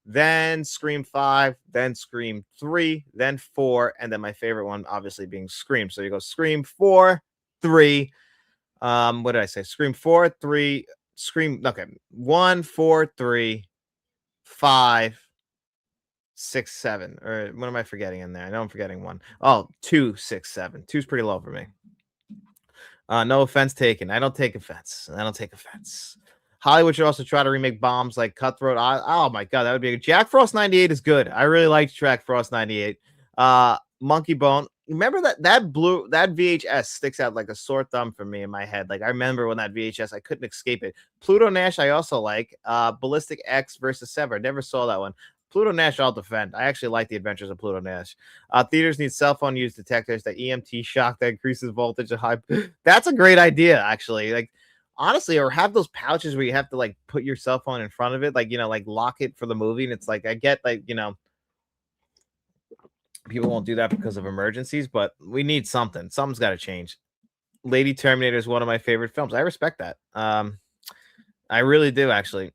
Then Scream 5, then Scream 3, then 4, and then my favorite one obviously being Scream. So you go Scream 4, 3, What did I say? Scream 4, 3, Scream. Okay, 1, 4, 3, 5, 6, 7. Or what am I forgetting in there? I know I'm forgetting one. Oh, 2, 6, 7. Two's pretty low for me. No offense taken. I don't take offense. I don't take offense. Hollywood should also try to remake bombs like Cutthroat. Oh my god, that would be good. Jack Frost 98 is good. I really liked Jack Frost 98. Monkey Bone. Remember that VHS sticks out like a sore thumb for me in my head. Like I remember when that VHS, I couldn't escape it. Pluto Nash, I also like. Ballistic X versus Sever. Never saw that one. Pluto Nash, I'll defend. I actually like the Adventures of Pluto Nash. Theaters need cell phone use detectors, that EMT shock that increases voltage at high. That's a great idea, actually. Like, honestly, or have those pouches where you have to like put your cell phone in front of it, like like lock it for the movie. And it's like I get like people won't do that because of emergencies, but we need something. Something's got to change. Lady Terminator is one of my favorite films. I respect that. I really do, actually.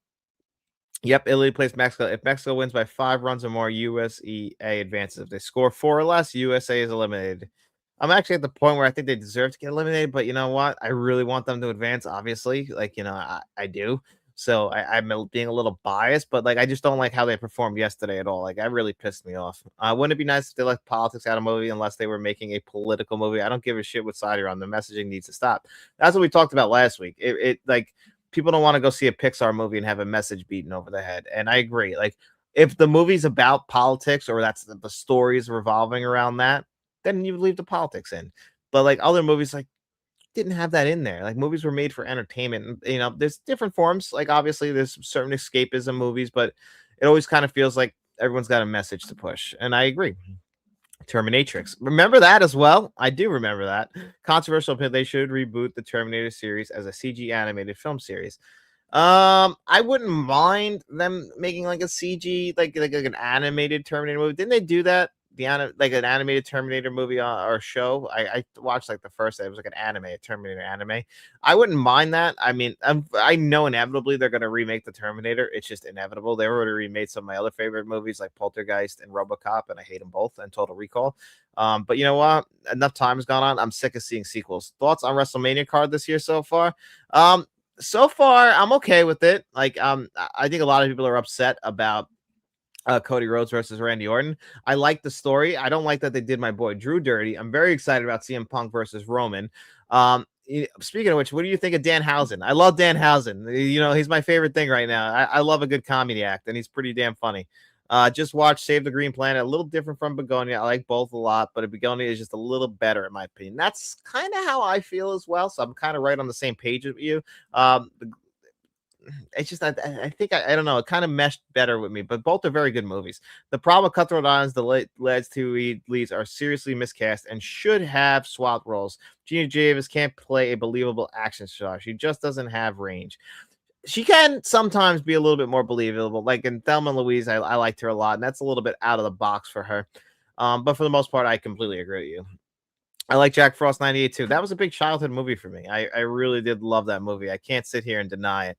Yep, Italy plays Mexico. If Mexico wins by 5 runs or more, USA advances. If they score 4 or less, USA is eliminated. I'm actually at the point where I think they deserve to get eliminated, but you know what? I really want them to advance, obviously. Like, I do. So I'm being a little biased, but like I just don't like how they performed yesterday at all. Like, that really pissed me off. Wouldn't it be nice if they left politics out of movie unless they were making a political movie? I don't give a shit what side you're on. The messaging needs to stop. That's what we talked about last week. It like people don't want to go see a Pixar movie and have a message beaten over the head. And I agree. Like, if the movie's about politics or that's the story is revolving around that, then you leave the politics in. But like other movies, like didn't have that in there. Like movies were made for entertainment. And, there's different forms. Like obviously, there's certain escapism movies, but it always kind of feels like everyone's got a message to push. And I agree. Terminatrix. Remember that as well? I do remember that. Controversial opinion, they should reboot the Terminator series as a CG animated film series. I wouldn't mind them making like a CG, like an animated Terminator movie. Didn't they do that? Like an animated Terminator movie or show. I watched like the first. It was like an anime, a Terminator anime. I wouldn't mind that. I mean, I know inevitably they're gonna remake the Terminator. It's just inevitable. They already remade some of my other favorite movies like Poltergeist and RoboCop, and I hate them both. And Total Recall. But you know what? Enough time has gone on. I'm sick of seeing sequels. Thoughts on WrestleMania card this year so far? So far, I'm okay with it. Like, I think a lot of people are upset about Cody Rhodes versus Randy Orton. I like the story. I don't like that they did my boy Drew dirty. I'm very excited about CM Punk versus Roman. Speaking of which, what do you think of Danhausen? I love Danhausen. He's my favorite thing right now. I love a good comedy act, and he's pretty damn funny. Just watch Save the Green Planet. A little different from Begonia. I like both a lot, but Begonia is just a little better in my opinion. That's kind of how I feel as well. So I'm kind of right on the same page with you. It's just I think I don't know. It kind of meshed better with me, but both are very good movies. The problem with Cutthroat Islands, the lads two leads are seriously miscast and should have swapped roles. Gina Davis can't play a believable action star. She just doesn't have range. She can sometimes be a little bit more believable. Like in Thelma and Louise, I liked her a lot, and that's a little bit out of the box for her. But for the most part, I completely agree with you. I like Jack Frost 98 too. That was a big childhood movie for me. I really did love that movie. I can't sit here and deny it.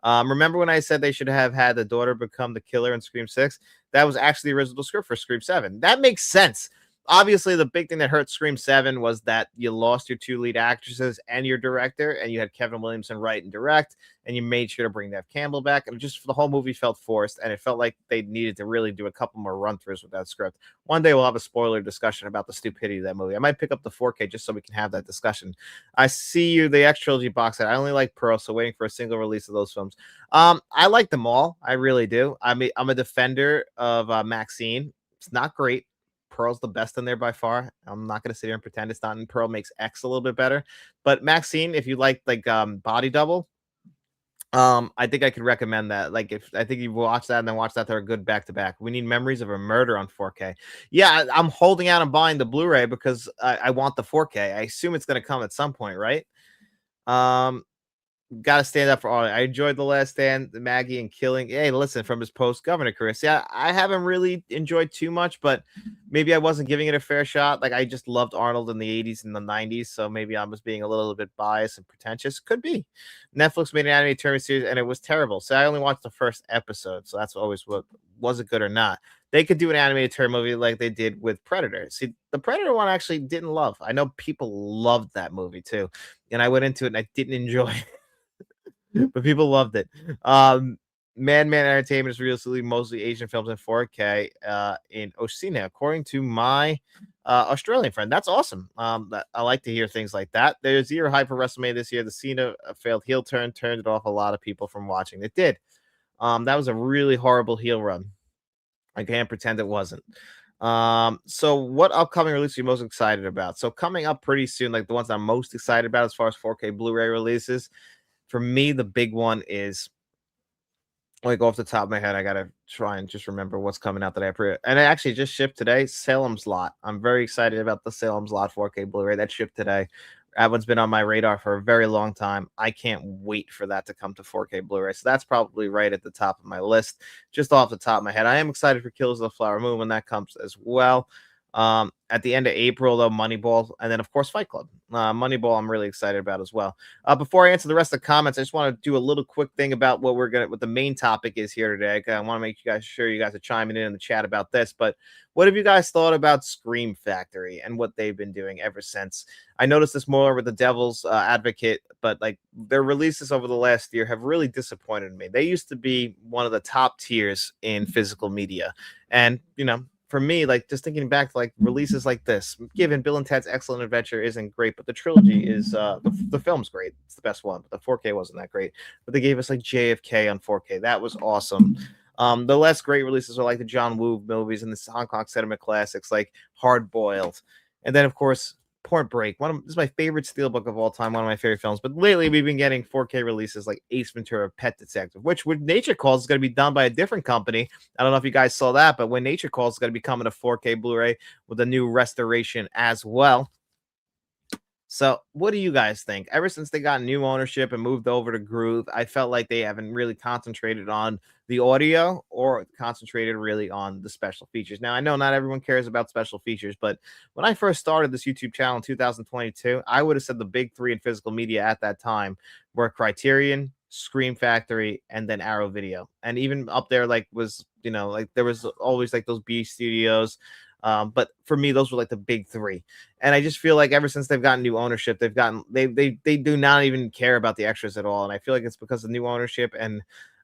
Remember when I said they should have had the daughter become the killer in Scream 6? That was actually the original script for Scream 7. That makes sense. Obviously, the big thing that hurt Scream 7 was that you lost your 2 lead actresses and your director, and you had Kevin Williamson write and direct, and you made sure to bring Neve Campbell back. And just the whole movie felt forced, and it felt like they needed to really do a couple more run-throughs with that script. One day we'll have a spoiler discussion about the stupidity of that movie. I might pick up the 4K just so we can have that discussion. I see you, the X Trilogy box set. I only like Pearl, so waiting for a single release of those films. I like them all. I really do. I'm a defender of Maxine. It's not great. Pearl's the best in there by far. I'm not going to sit here and pretend it's not. And Pearl makes X a little bit better. But Maxine, if you like Body Double, I think I could recommend that. Like, if I think you watch that and then watch that, they're good back to back. We need Memories of a Murder on 4K. Yeah, I'm holding out and buying the Blu-ray because I want the 4K. I assume it's going to come at some point, right? Got to stand up for all. I enjoyed The Last Stand, the Maggie and Killing. Hey, listen, from his post governor Chris. Yeah, I haven't really enjoyed too much, but maybe I wasn't giving it a fair shot. Like I just loved Arnold in the 80s and the 90s, so maybe I was being a little bit biased and pretentious. Could be. Netflix made an animated Terminator series and it was terrible. So I only watched the first episode, so that's always what was it good or not. they could do an animated turn movie like they did with Predator. See, the Predator one I actually didn't love. I know people loved that movie too, and I went into it and I didn't enjoy it, but people loved it. Madman Entertainment is releasing mostly Asian films in 4K in Oceania, according to my Australian friend. That's awesome. I like to hear things like that. There's zero hype for WrestleMania this year. The Cena failed heel turn turned it off a lot of people from watching. It did. That was a really horrible heel run. I can't pretend it wasn't. So what upcoming release are you most excited about? So coming up pretty soon, like the ones I'm most excited about as far as 4K Blu-ray releases, for me, the big one is like off the top of my head, I gotta try and just remember what's coming out that and it actually just shipped today. Salem's Lot. I'm very excited about the Salem's Lot 4K Blu-ray that shipped today. That one's been on my radar for a very long time. I can't wait for that to come to 4K Blu-ray. So that's probably right at the top of my list, just off the top of my head. I am excited for Killers of the Flower Moon when that comes as well. At the end of April, though, Moneyball, and then of course Fight Club. Moneyball, I'm really excited about as well. Before I answer the rest of the comments, I just want to do a little quick thing about what the main topic is here today. I want to make you guys sure you guys are chiming in the chat about this. But what have you guys thought about Scream Factory and what they've been doing ever since? I noticed this more with the Devil's Advocate, but like their releases over the last year have really disappointed me. They used to be one of the top tiers in physical media, and for me, like just thinking back to like releases like this, given Bill and Ted's Excellent Adventure isn't great, but the trilogy is the film's great. It's the best one, but the 4K wasn't that great. But they gave us like JFK on 4K. That was awesome. The less great releases are like the John Woo movies and the Hong Kong cinema classics like Hard Boiled. And then of course Point Break. This is my favorite steelbook of all time, one of my favorite films. But lately, we've been getting 4K releases like Ace Ventura: Pet Detective, which with Nature Calls is going to be done by a different company. I don't know if you guys saw that, but when Nature Calls is going to be coming to 4K Blu-ray with a new restoration as well. So, what do you guys think? Ever since they got new ownership and moved over to Groove, I felt like they haven't really concentrated on the audio or concentrated really on the special features. Now, I know not everyone cares about special features, but when I first started this YouTube channel in 2022, I would have said the big three in physical media at that time were Criterion, Scream Factory, and then Arrow Video. And even up there, like, was, like there was always like those B studios. But for me, those were like the big three. And I just feel like ever since they've gotten new ownership, they do not even care about the extras at all. And I feel like it's because of new ownership. And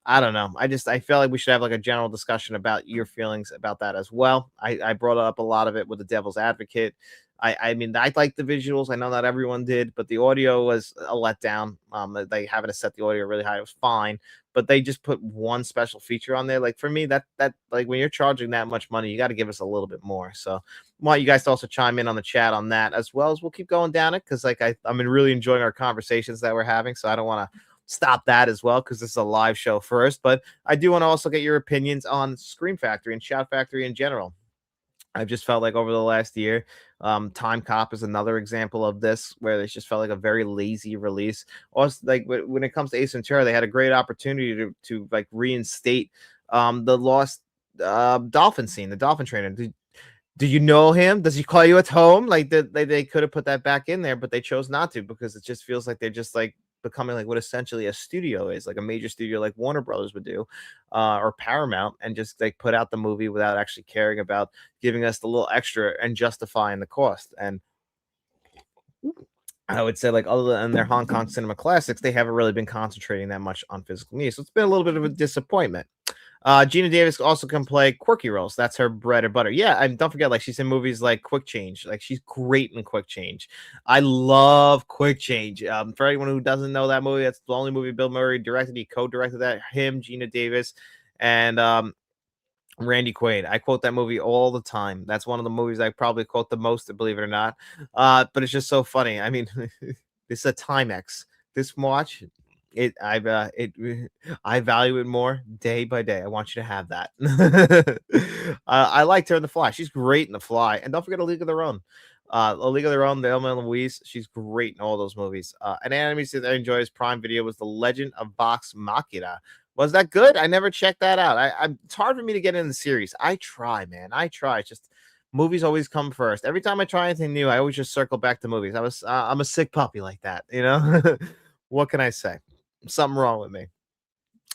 I don't know. I feel like we should have like a general discussion about your feelings about that as well. I brought up a lot of it with the Devil's Advocate. I mean, I like the visuals. I know not everyone did, but the audio was a letdown. They having to set the audio really high. It was fine, but they just put one special feature on there. Like for me, that like when you're charging that much money, you got to give us a little bit more. So I want you guys to also chime in on the chat on that, as well as we'll keep going down it because like I'm really enjoying our conversations that we're having. So I don't want to stop that as well because this is a live show first, but I do want to also get your opinions on Scream Factory and Shout Factory in general. I've just felt like over the last year, Time Cop is another example of this, where they just felt like a very lazy release. Also, like when it comes to Ace Ventura, they had a great opportunity to like reinstate the lost dolphin scene, the dolphin trainer. Do you know him? Does he call you at home? Like they could have put that back in there, but they chose not to because it just feels like they're just like becoming like what essentially a studio is, like a major studio like Warner Brothers would do, or Paramount, and just like put out the movie without actually caring about giving us the little extra and justifying the cost. And I would say, like, other than their Hong Kong cinema classics, they haven't really been concentrating that much on physical media. So it's been a little bit of a disappointment. Gina Davis also can play quirky roles. That's her bread and butter. Yeah, and don't forget, like she's in movies like Quick Change. Like she's great in Quick Change. I love Quick Change. For anyone who doesn't know that movie, that's the only movie Bill Murray directed. He co-directed that. Him, Gina Davis, and Randy Quaid. I quote that movie all the time. That's one of the movies I probably quote the most, believe it or not. But it's just so funny. I mean, it's a Timex. This watch, I value it more day by day. I want you to have that. I liked her in The Fly. She's great in The Fly, and don't forget A League of Their Own. A League of Their Own, Thelma and Louise. She's great in all those movies. An anime that I enjoyed as Prime Video was The Legend of Vox Machina. Was that good? I never checked that out. It's hard for me to get in the series. I try, man. I try. It's just movies always come first. Every time I try anything new, I always just circle back to movies. I'm a sick puppy like that, you know. What can I say? Something wrong with me.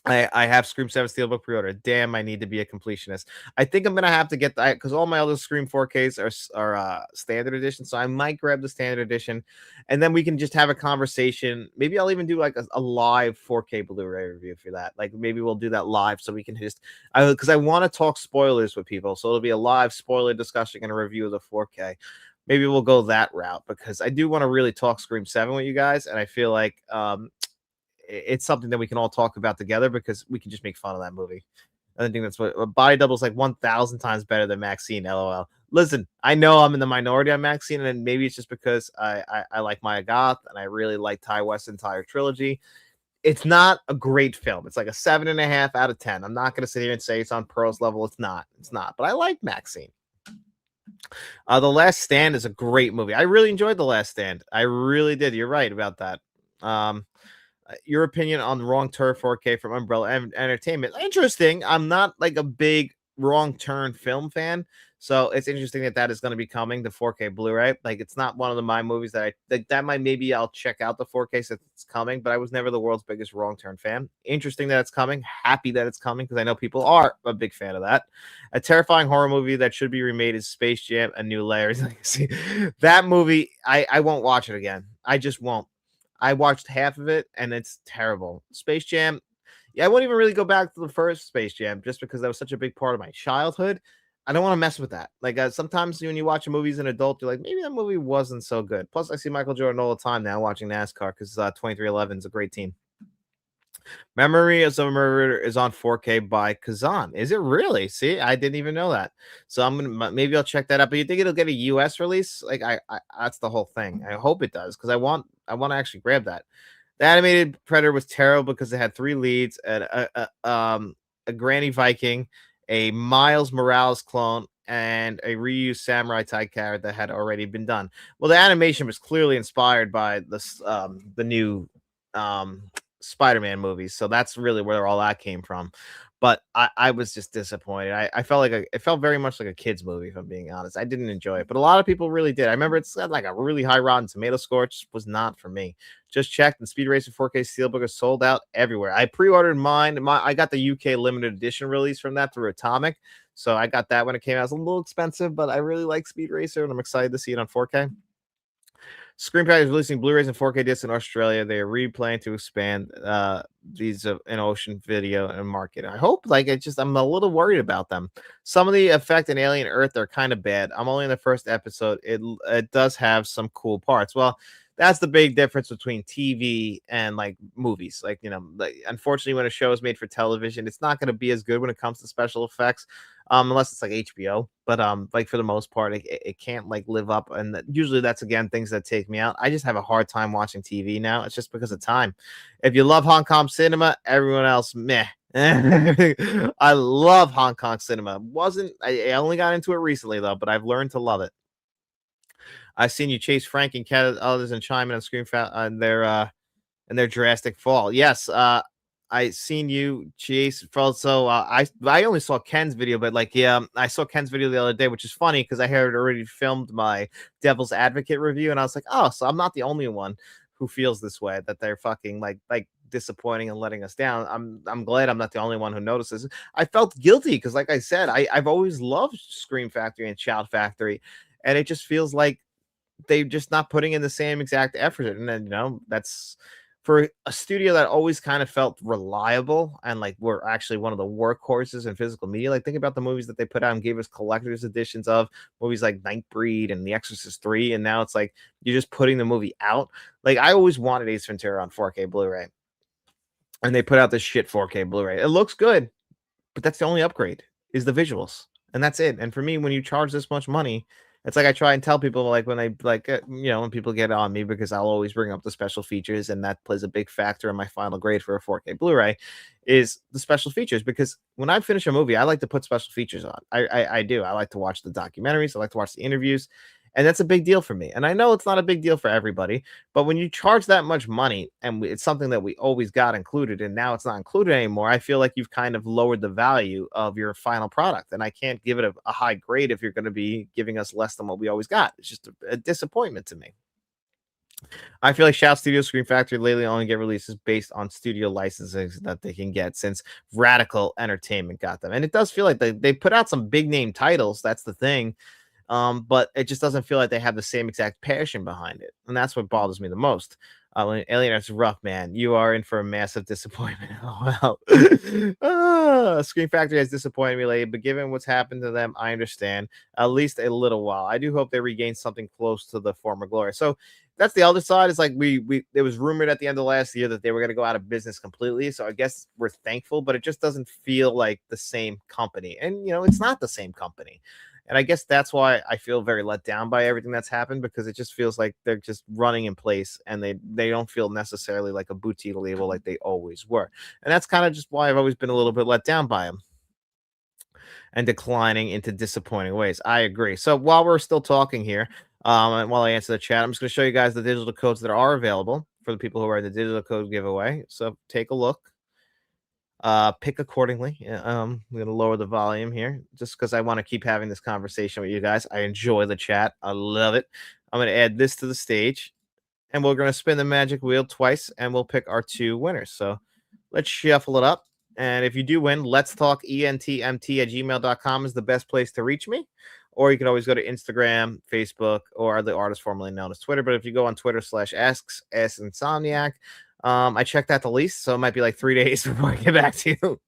I have Scream 7 Steelbook pre-order. Damn, I need to be a completionist. I think I'm gonna have to get that because all my other Scream 4Ks are standard edition. So I might grab the standard edition, and then we can just have a conversation. Maybe I'll even do like a live 4K Blu-ray review for that. Like maybe we'll do that live so we can just because I want to talk spoilers with people. So it'll be a live spoiler discussion and a review of the 4K. Maybe we'll go that route because I do want to really talk Scream 7 with you guys, and I feel like it's something that we can all talk about together because we can just make fun of that movie. I think that's what Body Double is like 1,000 times better than Maxine. LOL. Listen, I know I'm in the minority on Maxine, and maybe it's just because I like Maya Goth and I really like Ty West's entire trilogy. It's not a great film. It's like a 7.5 out of 10. I'm not going to sit here and say it's on Pearl's level. It's not. It's not. But I like Maxine. The Last Stand is a great movie. I really enjoyed The Last Stand. I really did. You're right about that. Your opinion on the Wrong Turn 4K from Umbrella Entertainment. Interesting. I'm not like a big Wrong Turn film fan, so it's interesting that that is going to be coming to 4K Blu-ray. Like it's not one of my movies that that might maybe I'll check out the 4K since it's coming, but I was never the world's biggest Wrong Turn fan. Interesting that it's coming. Happy that it's coming because I know people are a big fan of that. A terrifying horror movie that should be remade is Space Jam: A New Layers. See that movie, I won't watch it again. I just won't. I watched half of it and it's terrible. Space Jam, yeah, I won't even really go back to the first Space Jam just because that was such a big part of my childhood. I don't want to mess with that. Like sometimes when you watch a movie as an adult, you're like, maybe that movie wasn't so good. Plus, I see Michael Jordan all the time now watching NASCAR because 2311 is a great team. Memory of a Murder is on 4K by Kazan. Is it really? See, I didn't even know that. So I'm gonna maybe I'll check that out. But you think it'll get a US release? Like I that's the whole thing. I hope it does because I want to actually grab that. The animated Predator was terrible because it had three leads and a Granny Viking, a Miles Morales clone, and a reused samurai type character that had already been done. Well, the animation was clearly inspired by the new Spider-Man movies. So that's really where all that came from. But I was just disappointed. I felt like it felt very much like a kid's movie, if I'm being honest. I didn't enjoy it, but a lot of people really did. I remember it's got like a really high Rotten Tomato score. It just was not for me. Just checked, and Speed Racer 4K Steelbook is sold out everywhere. I pre-ordered mine. I got the UK limited edition release from that through Atomic, so I got that when it came out. It's a little expensive, but I really like Speed Racer, and I'm excited to see it on 4K. Screenplay is releasing Blu-rays and 4K discs in Australia. They are replanning to expand these in Ocean Video and market. I hope, like, I'm a little worried about them. Some of the effect in Alien Earth are kind of bad. I'm only in the first episode. It does have some cool parts. Well, that's the big difference between TV and like movies. Like, like, unfortunately, when a show is made for television, it's not going to be as good when it comes to special effects, unless it's like HBO. But like for the most part, it can't like live up. And usually that's again things that take me out. I just have a hard time watching TV now. It's just because of time. If you love Hong Kong cinema, everyone else, meh. I love Hong Kong cinema. I only got into it recently though, but I've learned to love it. I've seen you chase Frank and cat others and chime in on screen on their drastic fall. Yes, I seen you chase fall. So I only saw Ken's video, but like I saw Ken's video the other day, which is funny because I had already filmed my Devil's Advocate review, and I was like, oh, so I'm not the only one who feels this way that they're fucking like disappointing and letting us down. I'm glad I'm not the only one who notices. I felt guilty because, like I said, I've always loved Scream Factory and Shout Factory, and it just feels like they're just not putting in the same exact effort. And then, that's for a studio that always kind of felt reliable and like we're actually one of the workhorses in physical media. Like, think about the movies that they put out and gave us collector's editions of movies like Nightbreed and The Exorcist 3. And now it's like you're just putting the movie out. Like, I always wanted Ace Ventura on 4K Blu ray, and they put out this shit 4K Blu ray. It looks good, but that's the only upgrade is the visuals, and that's it. And for me, when you charge this much money, it's like I try and tell people, like, when they like when people get on me, because I'll always bring up the special features, and that plays a big factor in my final grade for a 4K Blu-ray is the special features. Because when I finish a movie, I like to put special features on. I do. I like to watch the documentaries. I like to watch the interviews. And that's a big deal for me. And I know it's not a big deal for everybody, but when you charge that much money and it's something that we always got included and now it's not included anymore, I feel like you've kind of lowered the value of your final product. And I can't give it a high grade if you're going to be giving us less than what we always got. It's just a disappointment to me. I feel like Shout Studio Scream Factory lately only get releases based on studio licenses that they can get since Radical Entertainment got them. And it does feel like they put out some big name titles. That's the thing. But it just doesn't feel like they have the same exact passion behind it, and that's what bothers me the most. Alien, it's rough, man. You are in for a massive disappointment. Oh well. Screen Factory has disappointed me lately, but given what's happened to them, I understand at least a little while. I do hope they regain something close to the former glory. So that's the other side. Is like we it was rumored at the end of last year that they were going to go out of business completely. So I guess we're thankful, but it just doesn't feel like the same company, and it's not the same company. And I guess that's why I feel very let down by everything that's happened, because it just feels like they're just running in place, and they don't feel necessarily like a boutique label like they always were. And that's kind of just why I've always been a little bit let down by them and declining into disappointing ways. I agree. So while we're still talking here, and while I answer the chat, I'm just going to show you guys the digital codes that are available for the people who are in the digital code giveaway. So take a look. Pick accordingly. Yeah, I'm gonna lower the volume here just because I want to keep having this conversation with you guys. I enjoy the chat. I love it. I'm gonna add this to the stage, and we're gonna spin the magic wheel twice, and we'll pick our two winners. So let's shuffle it up. And if you do win, let's talk entmt@gmail.com is the best place to reach me. Or you can always go to Instagram, Facebook, or the artist formerly known as Twitter. But if you go on Twitter /asks insomniac, I checked that the least, so it might be like 3 days before I get back to you,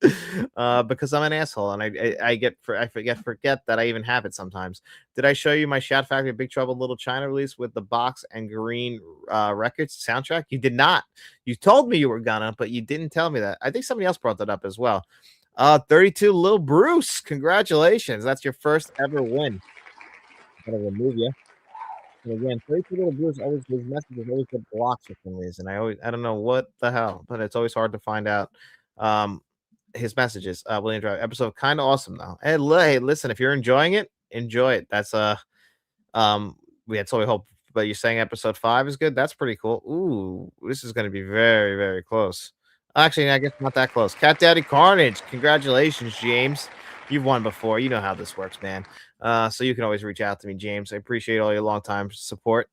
because I'm an asshole and I forget that I even have it sometimes. Did I show you my Shout Factory Big Trouble in Little China release with the box and green records soundtrack? You did not. You told me you were gonna, but you didn't tell me that. I think somebody else brought that up as well. 32 Lil Bruce, congratulations! That's your first ever win. I'm gonna remove you. And again, 32 Little Bruce always his messages always get blocked for some reason. I don't know what the hell, but it's always hard to find out his messages. William Drive episode kind of awesome though. Hey, listen, if you're enjoying it, enjoy it. That's we had so we hope, but you're saying episode 5 is good. That's pretty cool. Ooh, this is going to be very very close. Actually, I guess not that close. Cat Daddy Carnage, congratulations, James. You've won before. You know how this works, man. So you can always reach out to me, James. I appreciate all your long time support.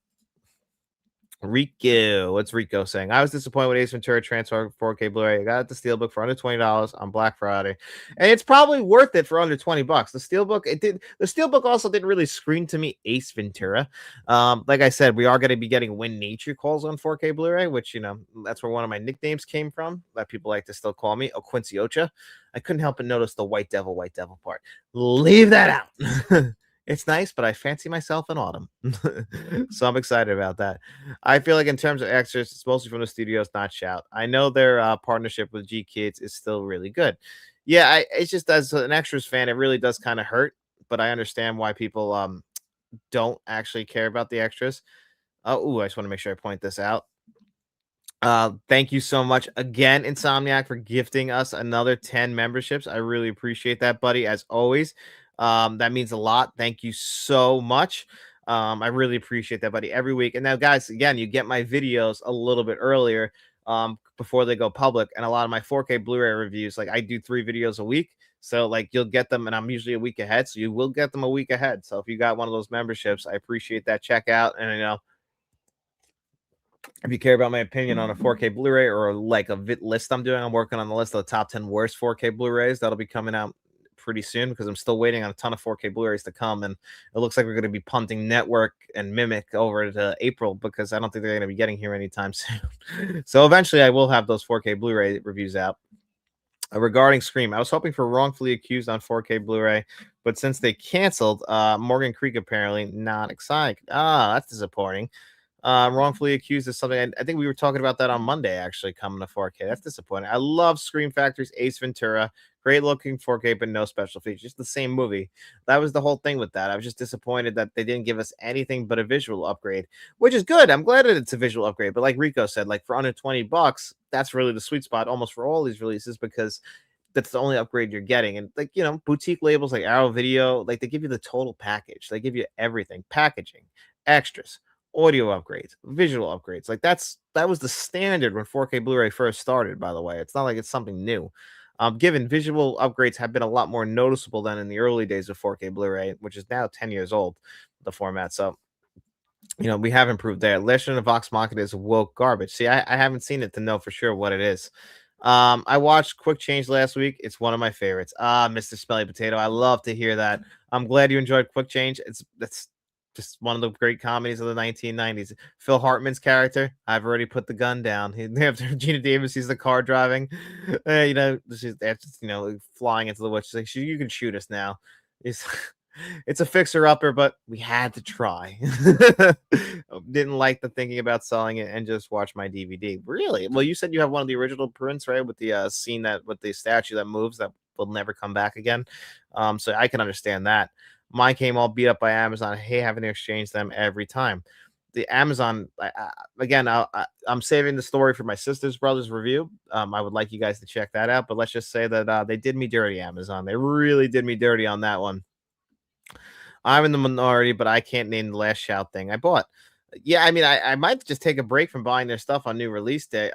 Rico, what's Rico saying? I was disappointed with Ace Ventura Transfer 4K Blu-ray. I got it the Steelbook for under $20 on Black Friday, and it's probably worth it for under $20. The Steelbook, it did. The Steelbook also didn't really scream to me Ace Ventura. Like I said, we are going to be getting When Nature Calls on 4K Blu-ray, which that's where one of my nicknames came from. That people like to still call me Quincy Ocha. I couldn't help but notice the White Devil part. Leave that out. It's nice, but I fancy myself in autumn. So I'm excited about that. I feel like in terms of extras, it's mostly from the studios, not Shout. I know their partnership with G Kids is still really good. Yeah, it's just as an extras fan, it really does kind of hurt, but I understand why people don't actually care about the extras. I just want to make sure I point this out. Thank you so much again, Insomniac, for gifting us another 10 memberships. I really appreciate that, buddy, as always. That means a lot. Thank you so much. I really appreciate that, buddy, every week. And now, guys, again, you get my videos a little bit earlier before they go public. And a lot of my 4K Blu-ray reviews, like I do 3 videos a week. So like you'll get them, and I'm usually a week ahead. So you will get them a week ahead. So if you got one of those memberships, I appreciate that. Check out. And if you care about my opinion on a 4K Blu-ray or like a list I'm doing, I'm working on the list of the top 10 worst 4K Blu-rays. That'll be coming out pretty soon because I'm still waiting on a ton of 4K Blu-rays to come, and it looks like we're going to be punting Network and Mimic over to April because I don't think they're going to be getting here anytime soon. So eventually I will have those 4K Blu-ray reviews out. Regarding Scream, I was hoping for Wrongfully Accused on 4K Blu-ray, but since they canceled, Morgan Creek apparently not excited. That's disappointing. Wrongfully Accused is something I think we were talking about that on Monday, actually coming to 4K. That's disappointing. I love Scream Factory's Ace Ventura. Great looking 4K, but no special features. Just the same movie. That was the whole thing with that. I was just disappointed that they didn't give us anything but a visual upgrade, which is good. I'm glad that it's a visual upgrade. But like Rico said, like for under $20, that's really the sweet spot almost for all these releases because that's the only upgrade you're getting. And like, boutique labels like Arrow Video, like they give you the total package. They give you everything, packaging, extras, audio upgrades, visual upgrades. Like that was the standard when 4K Blu-ray first started, by the way. It's not like it's something new. Given visual upgrades have been a lot more noticeable than in the early days of 4K Blu-ray, which is now 10 years old, the format. So We have improved there. Legend of Vox Machina is woke garbage. See, I haven't seen it to know for sure what it is. I watched Quick Change last week. It's one of my favorites. Mr. Smelly Potato. I love to hear that. I'm glad you enjoyed Quick Change. That's just one of the great comedies of the 1990s. Phil Hartman's character. I've already put the gun down. After Gina Davis sees the car driving, she's that's flying into the woods. She's like, you can shoot us now. It's it's a fixer upper, but we had to try. Didn't like the thinking about selling it and just watch my DVD. Really? Well, you said you have one of the original prints, right? With the scene that with the statue that moves that will never come back again. So I can understand that. Mine came all beat up by Amazon. Hey, having to exchange them every time. The Amazon again. I'm saving the story for my sister's brother's review. I would like you guys to check that out. But let's just say that they did me dirty, Amazon. They really did me dirty on that one. I'm in the minority, but I can't name the last shout thing I bought. Yeah, I mean, I might just take a break from buying their stuff on release day,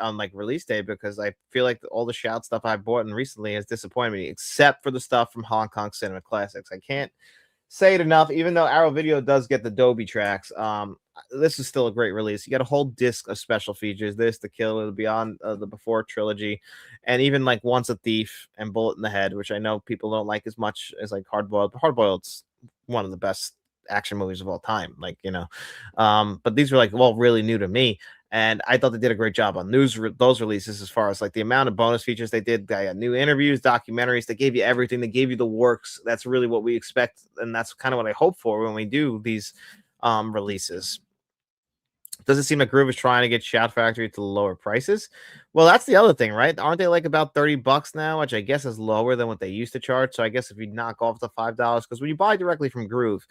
because I feel like all the shout stuff I've bought and recently has disappointed me, except for the stuff from Hong Kong Cinema Classics. I can't say it enough. Even though Arrow Video does get the Dolby tracks, this is still a great release. You get a whole disc of special features. This, The Kill, the Beyond, the Before trilogy, and even like Once a Thief and Bullet in the Head, which I know people don't like as much as like Hardboiled. Hardboiled's one of the best action movies of all time. But these were like really new to me. And I thought they did a great job on those releases as far as like the amount of bonus features they did. They had new interviews, documentaries. They gave you everything. They gave you the works. That's really what we expect, and that's kind of what I hope for when we do these releases. Does it seem like Groove is trying to get Shout Factory to lower prices? Well, that's the other thing, right? Aren't they like about $30 now, which I guess is lower than what they used to charge? So I guess if you knock off the $5, because when you buy directly from Groove,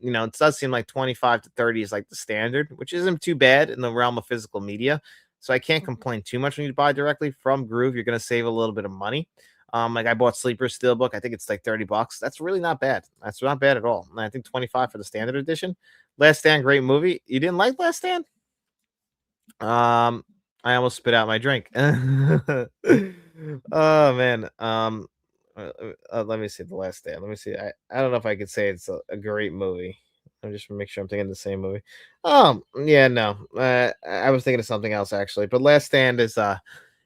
it does seem like 25 to 30 is like the standard, which isn't too bad in the realm of physical media. So I can't complain too much when you buy directly from Groove. You're going to save a little bit of money. Like I bought Sleeper's Steelbook. I think it's like $30. That's really not bad. That's not bad at all. And I think 25 for the standard edition. Last Stand, great movie. You didn't like Last Stand? I almost spit out my drink. Oh man. Let me see The Last Stand. Let me see. I don't know if I could say it's a great movie. I'm just make sure I'm thinking the same movie. Yeah, no. I was thinking of something else actually. But Last Stand is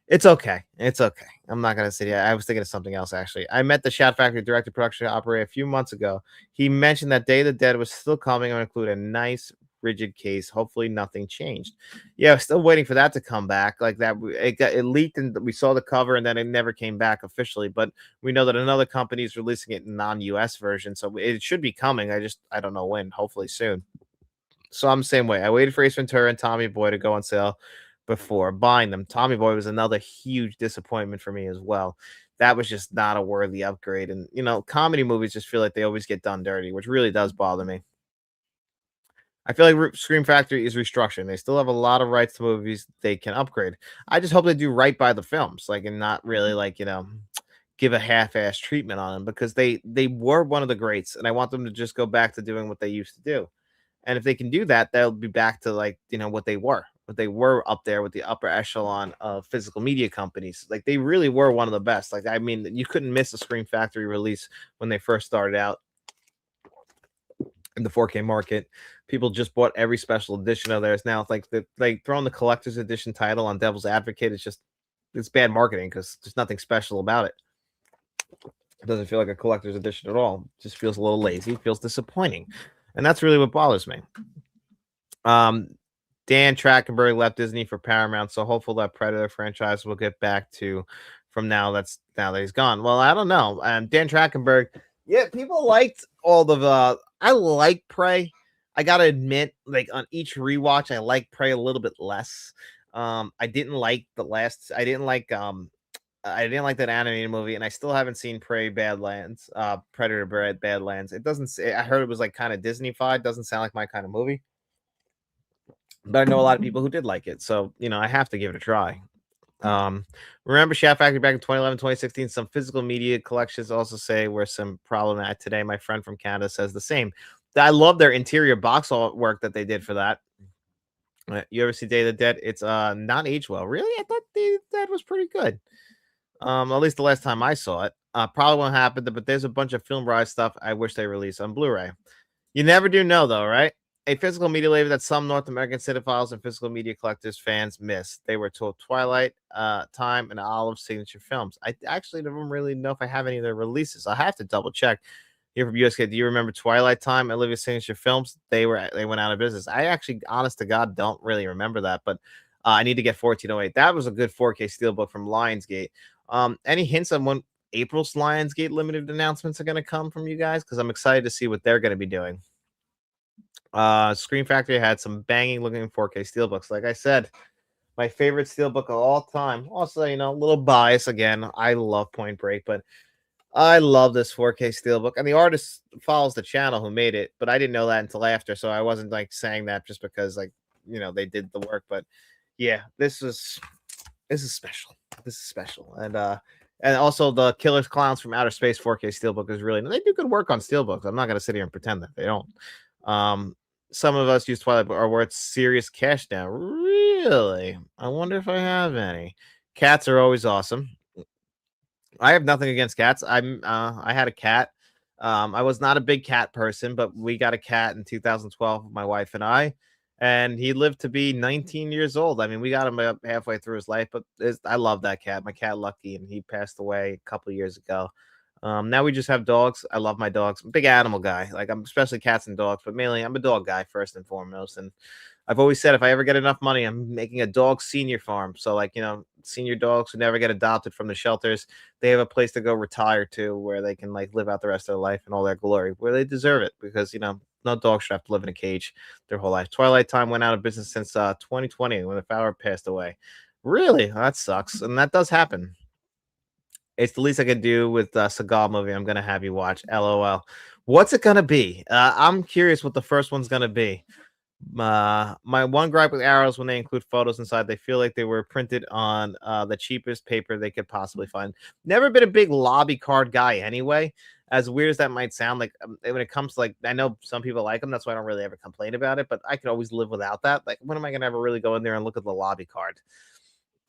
it's okay. It's okay. I'm not gonna say I was thinking of something else actually. I met the Shout Factory director production operator a few months ago. He mentioned that Day of the Dead was still coming and would include a nice rigid case. Hopefully nothing changed. Yeah, still waiting for that to come back. Like that, it leaked and we saw the cover, and then it never came back officially. But we know that another company is releasing it in non-US version, so it should be coming. I don't know when. Hopefully soon. So I'm the same way. I waited for Ace Ventura and Tommy Boy to go on sale before buying them. Tommy Boy was another huge disappointment for me as well. That was just not a worthy upgrade. And comedy movies just feel like they always get done dirty, which really does bother me. I feel like Scream Factory is restructuring. They still have a lot of rights to movies they can upgrade. I just hope they do right by the films, and not really give a half-ass treatment on them, because they were one of the greats, and I want them to just go back to doing what they used to do. And if they can do that, they'll be back to what they were. What they were up there with the upper echelon of physical media companies. Like they really were one of the best. Like I mean, you couldn't miss a Scream Factory release when they first started out in the 4K market. People just bought every special edition of theirs. Now it's like throwing the collector's edition title on Devil's Advocate. It's bad marketing because there's nothing special about it. It doesn't feel like a collector's edition at all. It just feels a little lazy. It feels disappointing. And that's really what bothers me. Dan Trachtenberg left Disney for Paramount, so hopeful that Predator franchise will get back to from now that he's gone. Well, I don't know. Dan Trachtenberg, yeah, people liked all the I like Prey. I gotta admit, like on each rewatch, I like Prey a little bit less. I didn't like I didn't like that animated movie, and I still haven't seen Badlands, Predator Badlands. It doesn't say, I heard it was like kind of Disney-fied, doesn't sound like my kind of movie. But I know a lot of people who did like it, so I have to give it a try. Remember Shout Factory back in 2011, 2016? Some physical media collections also say were some problematic today. My friend from Canada says the same. I love their interior box work that they did for that. You ever see Day of the Dead? It's not aged well. Really? I thought that was pretty good. At least the last time I saw it. Probably won't happen, but there's a bunch of film bride stuff I wish they released on Blu-ray. You never do know though, right? A physical media label that some North American cinephiles and physical media collectors fans miss. They were told Twilight, Time, and Olive signature films. I actually don't really know if I have any of their releases. I have to double check. Here from USK, do you remember Twilight Time, Olivia's signature films? They went out of business. I actually, honest to God, don't really remember that, but I need to get 1408. That was a good 4K steelbook from Lionsgate. Any hints on when April's Lionsgate limited announcements are going to come from you guys? Because I'm excited to see what they're going to be doing. Screen Factory had some banging looking 4K steelbooks. Like I said, my favorite steelbook of all time. Also, a little bias again. I love Point Break, but I love this 4K steelbook. And the artist follows the channel who made it, but I didn't know that until after. So I wasn't like saying that just because they did the work. But yeah, this is special. This is special. And also the Killers Clowns from Outer Space 4K steelbook is really, they do good work on steelbooks. I'm not going to sit here and pretend that they don't. Some of us use Twilight are worth serious cash now. Really? I wonder if I have any. Cats are always awesome. I have nothing against cats. I had a cat. I was not a big cat person, but we got a cat in 2012, my wife and I, and he lived to be 19 years old. I mean, we got him about halfway through his life, but I love that cat. My cat Lucky, and he passed away a couple of years ago. Now we just have dogs. I love my dogs. I'm a big animal guy. Like, I'm especially cats and dogs, but mainly I'm a dog guy first and foremost. And I've always said if I ever get enough money, I'm making a dog senior farm. So senior dogs who never get adopted from the shelters, they have a place to go retire to where they can live out the rest of their life in all their glory, where they deserve it, because no dog should have to live in a cage their whole life. Twilight Time went out of business since 2020 when the founder passed away. Really? That sucks. And that does happen. It's the least I could do with the Seagal movie I'm going to have you watch. LOL. What's it going to be? I'm curious what the first one's going to be. My one gripe with arrows when they include photos inside, they feel like they were printed on the cheapest paper they could possibly find. Never been a big lobby card guy anyway. As weird as that might sound, when it comes to I know some people like them, that's why I don't really ever complain about it. But I could always live without that. When am I gonna ever really go in there and look at the lobby card?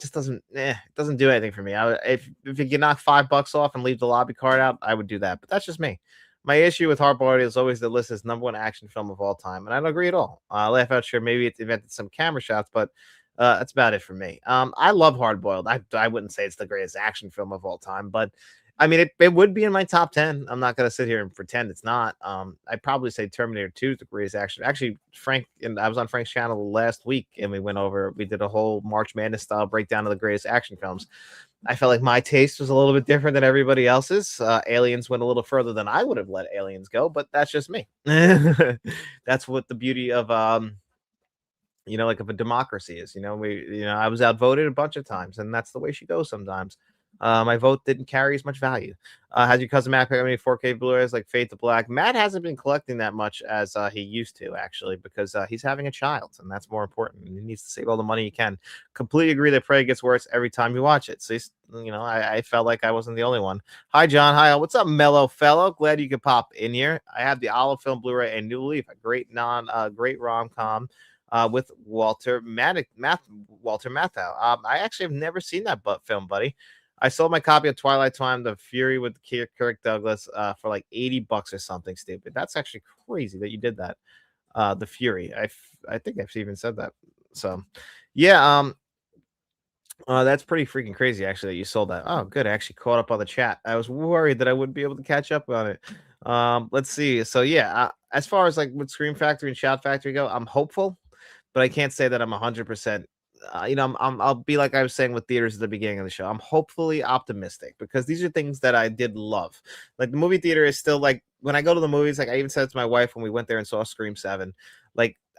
Just it doesn't do anything for me. If you can knock $5 off and leave the lobby card out, I would do that. But that's just me. My issue with Hardboiled is always the list is number one action film of all time, and I don't agree at all. Laugh out, sure, maybe it invented some camera shots, but that's about it for me. I love Hardboiled. I wouldn't say it's the greatest action film of all time, but I mean, it would be in my top 10. I'm not going to sit here and pretend it's not. I'd probably say Terminator 2 is the greatest action. Actually, Frank and I was on Frank's channel last week, and we did a whole March Madness style breakdown of the greatest action films. I felt like my taste was a little bit different than everybody else's. Aliens went a little further than I would have let Aliens go, but that's just me. That's what the beauty of of a democracy is. I was outvoted a bunch of times, and that's the way she goes sometimes. My vote didn't carry as much value. Has your cousin Matt picked up any 4K Blu-rays like Fade to Black? Matt hasn't been collecting that much as he used to, actually, because he's having a child, and that's more important. He needs to save all the money he can. Completely agree that Prey gets worse every time you watch it. So, I felt like I wasn't the only one. Hi, John. Hi, what's up, mellow fellow? Glad you could pop in here. I have the Olive Film Blu-ray and New Leaf, a great great rom-com. With Walter Matthau. I actually have never seen that film, buddy. I sold my copy of Twilight Time, The Fury with Kirk Douglas, for like $80 or something stupid. That's actually crazy that you did that. The Fury. I think I've even said that. So, yeah. That's pretty freaking crazy, actually, that you sold that. Oh, good. I actually caught up on the chat. I was worried that I wouldn't be able to catch up on it. Let's see. So, yeah, as far as with Scream Factory and Shout Factory go, I'm hopeful, but I can't say that I'm 100%. I'll be like I was saying with theaters at the beginning of the show. I'm hopefully optimistic because these are things that I did love. Like the movie theater is still when I go to the movies, I even said to my wife when we went there and saw Scream 7,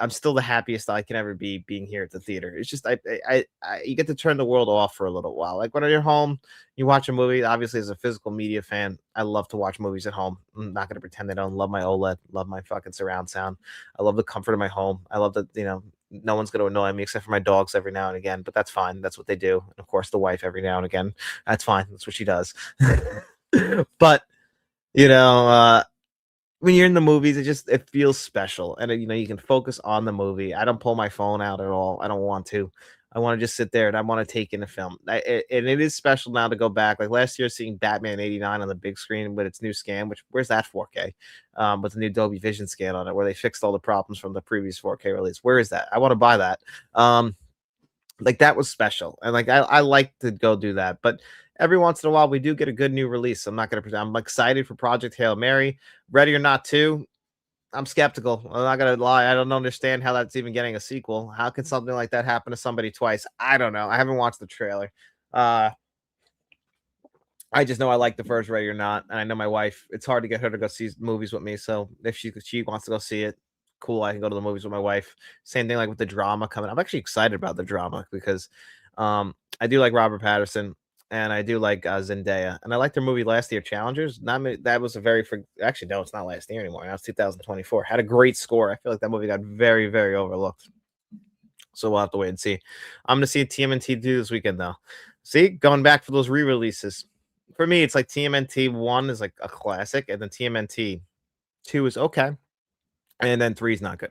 I'm still the happiest I can ever be being here at the theater. It's just you get to turn the world off for a little while. Like when you're home, you watch a movie. Obviously, as a physical media fan, I love to watch movies at home. I'm not going to pretend I don't love my OLED, love my fucking surround sound. I love the comfort of my home. I love that no one's going to annoy me except for my dogs every now and again, but that's fine. That's what they do. And of course, the wife every now and again. That's fine. That's what she does. But when you're in the movies, it feels special, and you can focus on the movie. I don't pull my phone out at all. I don't want to. I want to just sit there and I want to take in the film. And it is special now to go back. Like last year, seeing Batman '89 on the big screen with its new scan, which where's that 4K? With the new Dolby Vision scan on it, where they fixed all the problems from the previous 4K release. Where is that? I want to buy that. Like that was special, and like I like to go do that. But every once in a while, we do get a good new release. I'm not gonna pretend. I'm excited for Project Hail Mary. Ready or Not 2. I'm skeptical. I'm not gonna lie. I don't understand how that's even getting a sequel. How can something like that happen to somebody twice? I don't know. I haven't watched the trailer. Uh, I just know I like the first Ready or Not, and I know my wife. It's hard to get her to go see movies with me. So if she wants to go see it, cool. I can go to the movies with my wife. Same thing like with the drama coming. I'm actually excited about the drama because I do like Robert Patterson and I do like Zendaya, and I liked their movie last year, Challengers. That was a actually no, it's not last year anymore. Now it's 2024. Had a great score. I feel like that movie got very very overlooked. So we'll have to wait and see. I'm gonna see TMNT 2 this weekend though. See, going back for those re-releases. For me, it's like TMNT 1 is like a classic, and then TMNT 2 is okay, and then 3 is not good.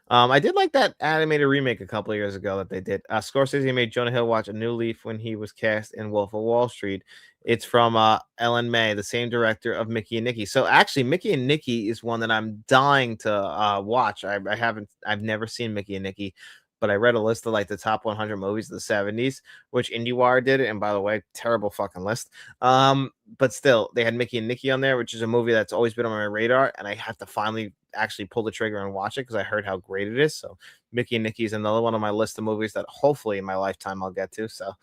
I did like that animated remake a couple of years ago that they did. Scorsese made Jonah Hill watch A New Leaf when he was cast in Wolf of Wall Street. It's from Ellen May, the same director of Mickey and Nicky. So actually, Mickey and Nicky is one that I'm dying to watch. I've never seen Mickey and Nicky, but I read a list of like the top 100 movies of the 70s, which IndieWire did it. And by the way, terrible fucking list. But still, they had Mickey and Nicky on there, which is a movie that's always been on my radar, and I have to finally actually pull the trigger and watch it because I heard how great it is. So Mickey and Nicky is another one on my list of movies that hopefully in my lifetime I'll get to. So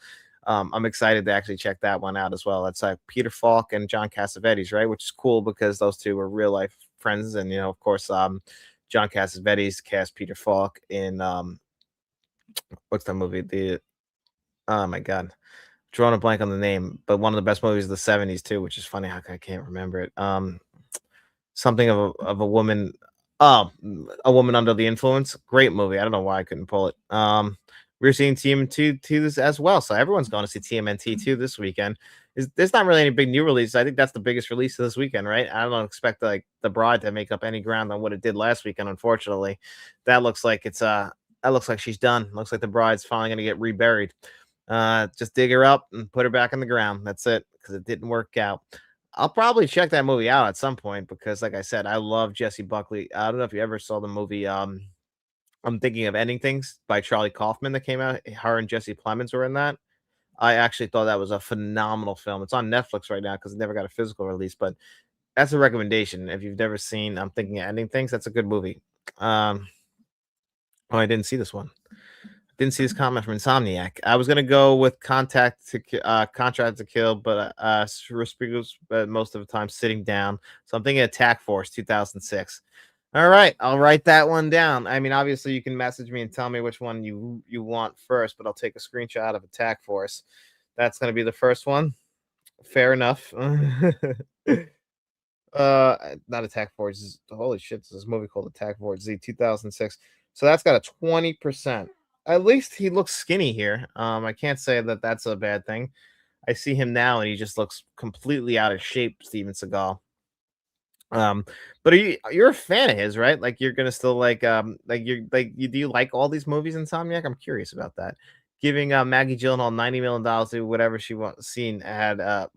I'm excited to actually check that one out as well. It's like Peter Falk and John Cassavetes, right? Which is cool because those two were real life friends. And, of course, John Cassavetes cast Peter Falk in what's that movie? Oh my God. Drawing a blank on the name, but one of the best movies of the 70s too, which is funny how I can't remember it. Something of a woman. Oh, A Woman Under the Influence. Great movie. I don't know why I couldn't pull it. We're seeing TMNT this as well, so everyone's going to see TMNT 2 this weekend. There's not really any big new releases. I think that's the biggest release of this weekend, right? I don't expect like The Bride to make up any ground on what it did last weekend. Unfortunately, that looks like she's done. Looks like The Bride's finally gonna get reburied. Just dig her up and put her back in the ground. That's it, because it didn't work out. I'll probably check that movie out at some point because, like I said, I love Jesse Buckley. I don't know if you ever saw the movie. I'm Thinking of Ending Things by Charlie Kaufman that came out. Her and Jesse Plemons were in that. I actually thought that was a phenomenal film. It's on Netflix right now because it never got a physical release, but that's a recommendation. If you've never seen I'm Thinking of Ending Things, that's a good movie. Oh, I didn't see this one. Didn't see this comment from Insomniac. I was gonna go with Contract to Kill, but Spiegels most of the time sitting down. So I'm thinking Attack Force 2006. All right, I'll write that one down. I mean, obviously you can message me and tell me which one you want first, but I'll take a screenshot of Attack Force. That's gonna be the first one. Fair enough. Not Attack Force. Holy shit, this is a movie called Attack Force Z 2006. So that's got a 20%. At least he looks skinny here. I can't say that that's a bad thing. I see him now and he just looks completely out of shape, Steven Seagal. But you're a fan of his, right? Like you're gonna still do you like all these movies, Insomniac? I'm curious about that. Giving Maggie Gyllenhaal $90 million to do whatever she wants seen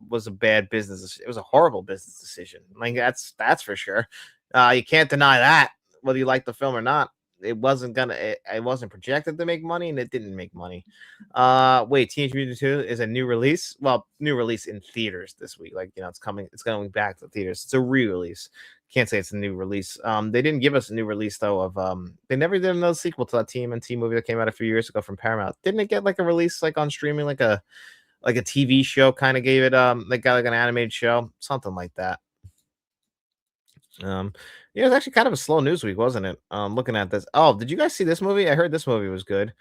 was a bad business. It was a horrible business decision. Like that's for sure. You can't deny that, whether you like the film or not. It wasn't projected to make money, and it didn't make money. Wait, Teenage Mutant 2 is a new release. Well, new release in theaters this week. Like, it's going back to theaters. It's a re-release. Can't say it's a new release. They didn't give us a new release though they never did another sequel to that TMNT movie that came out a few years ago from Paramount. Didn't it get like a release like on streaming, like a TV show kind of gave it they got like an animated show, something like that. It was actually kind of a slow news week, wasn't it? Looking at this. Oh, did you guys see this movie? I heard this movie was good.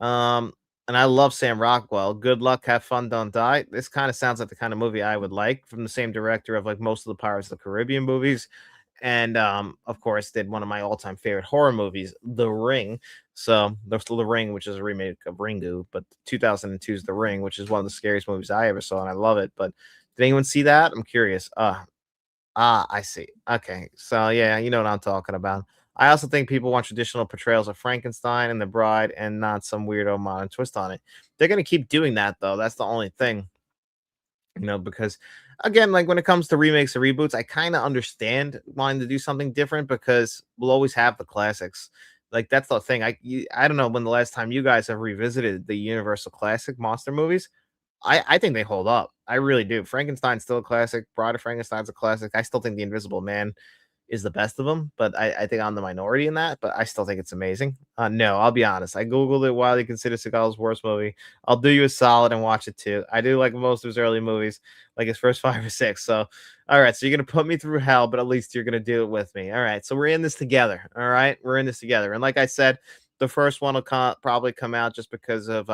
And I love Sam Rockwell. Good luck, have fun, don't die. This kind of sounds like the kind of movie I would like, from the same director of like most of the Pirates of the Caribbean movies. And of course, did one of my all-time favorite horror movies, The Ring. So there's The Ring, which is a remake of Ringu, but 2002's The Ring, which is one of the scariest movies I ever saw, and I love it. But did anyone see that? I'm curious. I see. Okay. So yeah, you know what I'm talking about. I also think people want traditional portrayals of Frankenstein and the Bride and not some weirdo modern twist on it. They're gonna keep doing that though. That's the only thing, because again, like when it comes to remakes or reboots, I kind of understand wanting to do something different because we'll always have the classics. Like that's the thing. I don't know when the last time you guys have revisited the Universal classic monster movies. I think they hold up. I really do. Frankenstein's still a classic. Bride of Frankenstein's a classic. I still think The Invisible Man is the best of them, but I think I'm the minority in that, but I still think it's amazing. No, I'll be honest. I Googled it while they consider Seagal's worst movie. I'll do you a solid and watch it too. I do like most of his early movies, like his first 5 or 6. So, all right. So you're going to put me through hell, but at least you're going to do it with me. All right. So we're in this together. All right. We're in this together. And like I said, the first one will probably come out just because of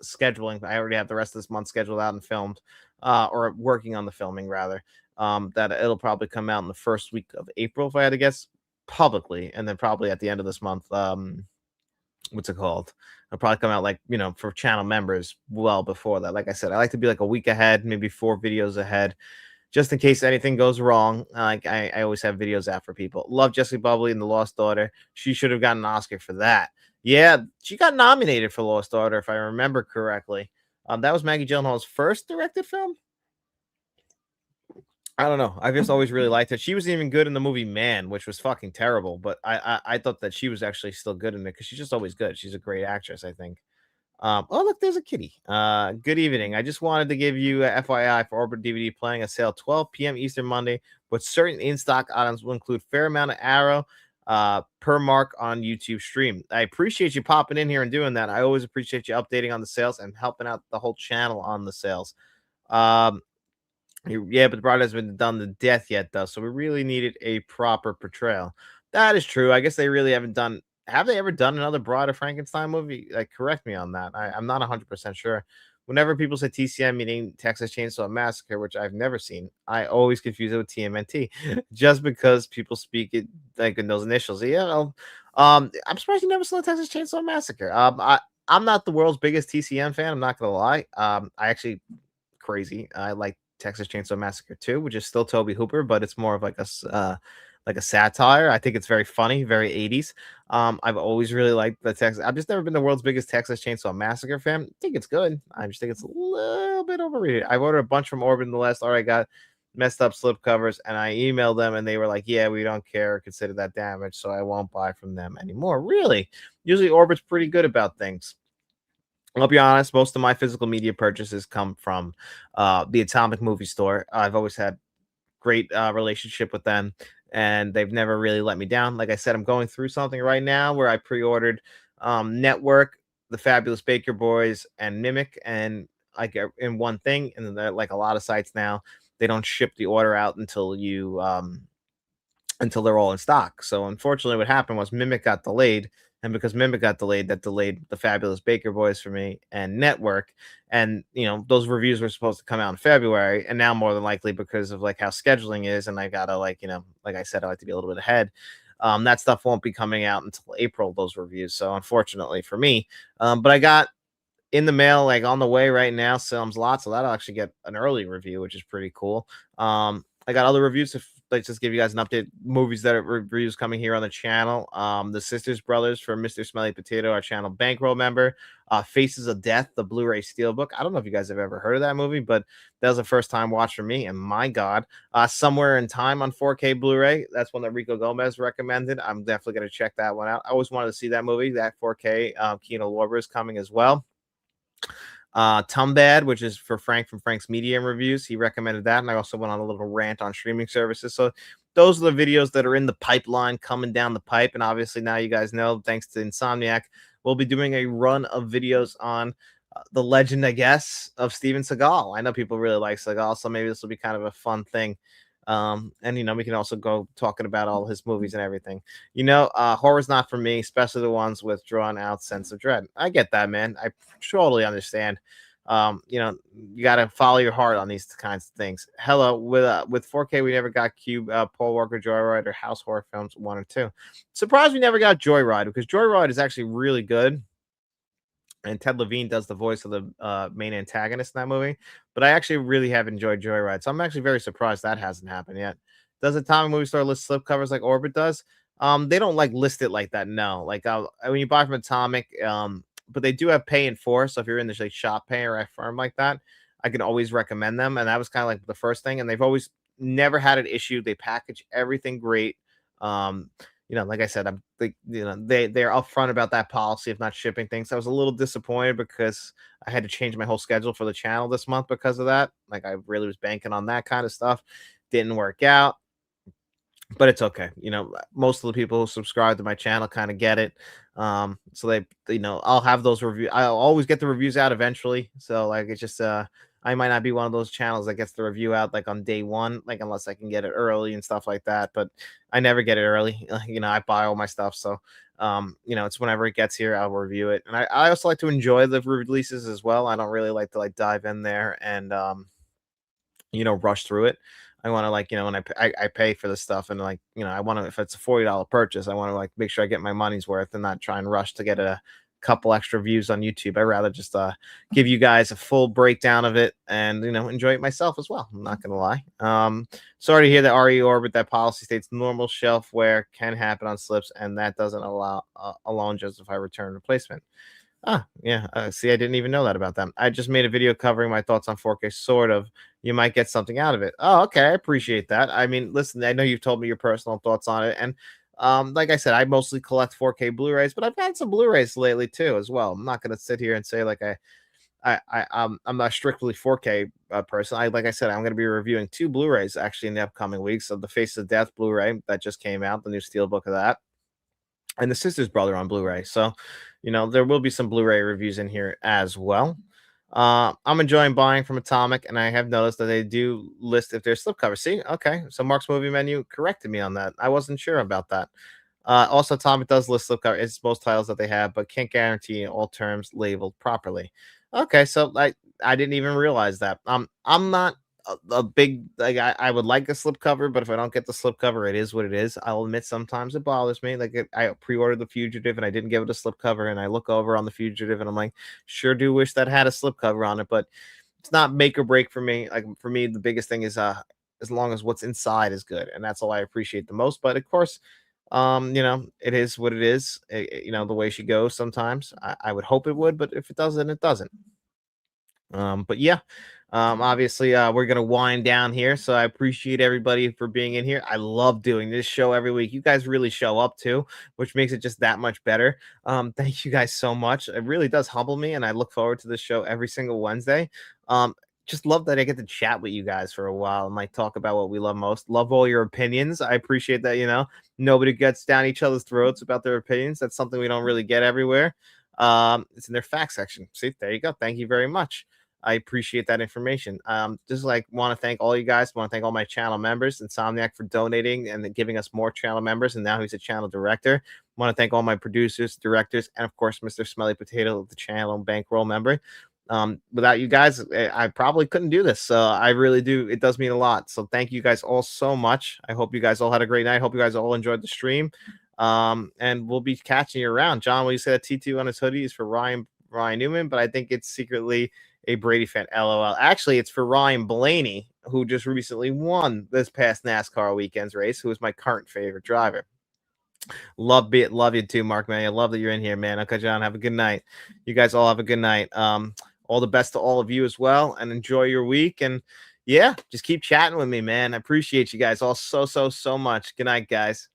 scheduling. I already have the rest of this month scheduled out and filmed, or working on the filming rather. That it'll probably come out in the first week of April, if I had to guess, publicly, and then probably at the end of this month. What's it called? It'll probably come out like for channel members well before that. Like I said, I like to be like a week ahead, maybe 4 videos ahead, just in case anything goes wrong. Like I always have videos out for people. Love Jessie Bubbly and The Lost Daughter. She should have gotten an Oscar for that. Yeah, she got nominated for Lost Daughter, if I remember correctly. That was Maggie Gyllenhaal's first directed film. I don't know. I've just always really liked it. She was even good in the movie Man, which was fucking terrible, but I thought that she was actually still good in it because she's just always good. She's a great actress, I think. Oh look, there's a kitty. Good evening. I just wanted to give you a FYI for Orbit DVD playing a sale 12 p.m. Eastern Monday, but certain in-stock items will include fair amount of Arrow per mark on YouTube stream. I appreciate you popping in here and doing that. I always appreciate you updating on the sales and helping out the whole channel on the sales. Um, yeah, but the bride hasn't been done to death yet, though. So we really needed a proper portrayal. That is true. I guess they really haven't done. Have they ever done another Bride of Frankenstein movie? Like, correct me on that. I'm not 100% sure. Whenever people say TCM meaning Texas Chainsaw Massacre, which I've never seen, I always confuse it with TMNT, just because people speak it like in those initials. Yeah, I'm surprised you never saw Texas Chainsaw Massacre. I'm not the world's biggest TCM fan. I'm not gonna lie. I actually crazy. I like Texas Chainsaw Massacre 2, which is still Toby Hooper, but it's more of like like a satire. I think it's very funny, very 80s. I've always really liked the Texas. I've just never been the world's biggest Texas Chainsaw Massacre fan. I think it's good. I just think it's a little bit overrated. I've ordered a bunch from Orbit in the last hour. I got messed up slip covers and I emailed them and they were like, yeah, we don't care, consider that damage, so I won't buy from them anymore. Really? Usually Orbit's pretty good about things. I'll be honest, most of my physical media purchases come from the Atomic Movie Store. I've always had great relationship with them, and they've never really let me down. Like I said, I'm going through something right now where I pre-ordered Network, The Fabulous Baker Boys, and Mimic, and I get in one thing. And then, like a lot of sites now, they don't ship the order out until they're all in stock. So unfortunately, what happened was Mimic got delayed, and because Mimic got delayed, that delayed the Fabulous Baker Boys for me and Network. And those reviews were supposed to come out in February, and now more than likely because of like how scheduling is, and I gotta like I said, I like to be a little bit ahead. That stuff won't be coming out until April. Those reviews, so unfortunately for me, but I got in the mail, like on the way right now, Sam's Lot. So that'll actually get an early review, which is pretty cool. I got other reviews. If let's just give you guys an update, movies that are reviews coming here on the channel. The Sisters Brothers for Mr. Smelly Potato, our channel bankroll member. Faces of Death, the Blu-ray Steelbook. I don't know if you guys have ever heard of that movie, but that was a first time watch for me. And my God, Somewhere in Time on 4K Blu-ray. That's one that Rico Gomez recommended. I'm definitely going to check that one out. I always wanted to see that movie. That 4K Kino Lorber is coming as well. Tumbad, which is for Frank from Frank's Media and Reviews. He recommended that, and I also went on a little rant on streaming services. So those are the videos that are in the pipeline coming down the pipe. And obviously now you guys know, thanks to Insomniac, we'll be doing a run of videos on the legend, I guess, of Steven Seagal. I know people really like Seagal, so maybe this will be kind of a fun thing. And we can also go talking about all his movies and everything. Horror's not for me, especially the ones with drawn out sense of dread. I get that, man. I totally understand. You got to follow your heart on these kinds of things. Hello, with 4K, we never got Cube, Paul Walker Joyride, or House Horror Films 1 or 2. Surprised we never got Joyride, because Joyride is actually really good. And Ted Levine does the voice of the main antagonist in that movie. But I actually really have enjoyed Joyride. So I'm actually very surprised that hasn't happened yet. Does Atomic Movie Store list slipcovers like Orbit does? They don't like list it like that. No, like when you buy from Atomic, but they do have pay in four. So if you're in this like shop pay or a firm like that, I can always recommend them. And that was kind of like the first thing. And they've always never had an issue. They package everything great. Um, like I said, I'm like, they're upfront about that policy of not shipping things. I was a little disappointed because I had to change my whole schedule for the channel this month because of that. Like I really was banking on that kind of stuff. Didn't work out, but it's okay. Most of the people who subscribe to my channel kind of get it. So I'll have those review. I'll always get the reviews out eventually. So like, it's just, I might not be one of those channels that gets the review out like on day one, like unless I can get it early and stuff like that. But I never get it early. I buy all my stuff. So, it's whenever it gets here, I'll review it. And I also like to enjoy the releases as well. I don't really like to like dive in there and, rush through it. I want to like, when I pay for this stuff and like, I want to, if it's a $40 purchase, I want to like make sure I get my money's worth and not try and rush to get a couple extra views on YouTube. I rather just give you guys a full breakdown of it and enjoy it myself as well. I'm not gonna lie. Sorry to hear that RE Orbit, that policy states normal shelf wear can happen on slips, and that doesn't allow alone justify return replacement. Ah, yeah. See, I didn't even know that about them. I just made a video covering my thoughts on 4K, sort of. You might get something out of it. Oh, okay. I appreciate that. I mean, listen, I know you've told me your personal thoughts on it. And like I said, I mostly collect 4K Blu-rays, but I've had some Blu-rays lately too, as well. I'm not gonna sit here and say like I'm not strictly 4K person. Like I said, I'm gonna be reviewing two Blu-rays actually in the upcoming weeks of the Face of Death Blu-ray that just came out, the new steelbook of that, and the Sister's Brother on Blu-ray. So, there will be some Blu-ray reviews in here as well. I'm enjoying buying from Atomic, and I have noticed that they do list if there's slipcovers. See, okay, so Mark's Movie Menu corrected me on that. I wasn't sure about that. Also, Atomic does list slipcover. It's most titles that they have, but can't guarantee all terms labeled properly. Okay, so I didn't even realize that. I'm not a big like I would like a slipcover, but if I don't get the slipcover, it is what it is. I'll admit sometimes it bothers me. Like I pre-ordered the Fugitive and I didn't give it a slipcover, and I look over on the Fugitive and I'm like, sure do wish that had a slipcover on it, but it's not make or break for me. Like for me, the biggest thing is as long as what's inside is good, and that's all I appreciate the most. But of course, it is what it is. The way she goes sometimes. I would hope it would, but if it doesn't, it doesn't. But yeah, obviously, we're gonna wind down here. So I appreciate everybody for being in here. I love doing this show every week. You guys really show up too, which makes it just that much better. Thank you guys so much. It really does humble me, and I look forward to this show every single Wednesday. Just love that I get to chat with you guys for a while and like talk about what we love most. Love all your opinions. I appreciate that, nobody gets down each other's throats about their opinions. That's something we don't really get everywhere. It's in their fact section. See, there you go. Thank you very much. I appreciate that information. Just like want to thank all you guys. Want to thank all my channel members, Insomniac for donating and giving us more channel members. And now he's a channel director. Want to thank all my producers, directors, and of course, Mr. Smelly Potato, the channel bankroll member. Without you guys, I probably couldn't do this. So I really do. It does mean a lot. So thank you guys all so much. I hope you guys all had a great night. Hope you guys all enjoyed the stream. And we'll be catching you around. John, will you say that T2 on his hoodie is for Ryan Newman, but I think it's secretly a Brady fan. LOL. Actually, it's for Ryan Blaney, who just recently won this past NASCAR weekend's race, who is my current favorite driver. Love you too, Mark, man. I love that you're in here, man. Okay, John, have a good night. You guys all have a good night. All the best to all of you as well, and enjoy your week. And yeah, just keep chatting with me, man. I appreciate you guys all so much. Good night, guys.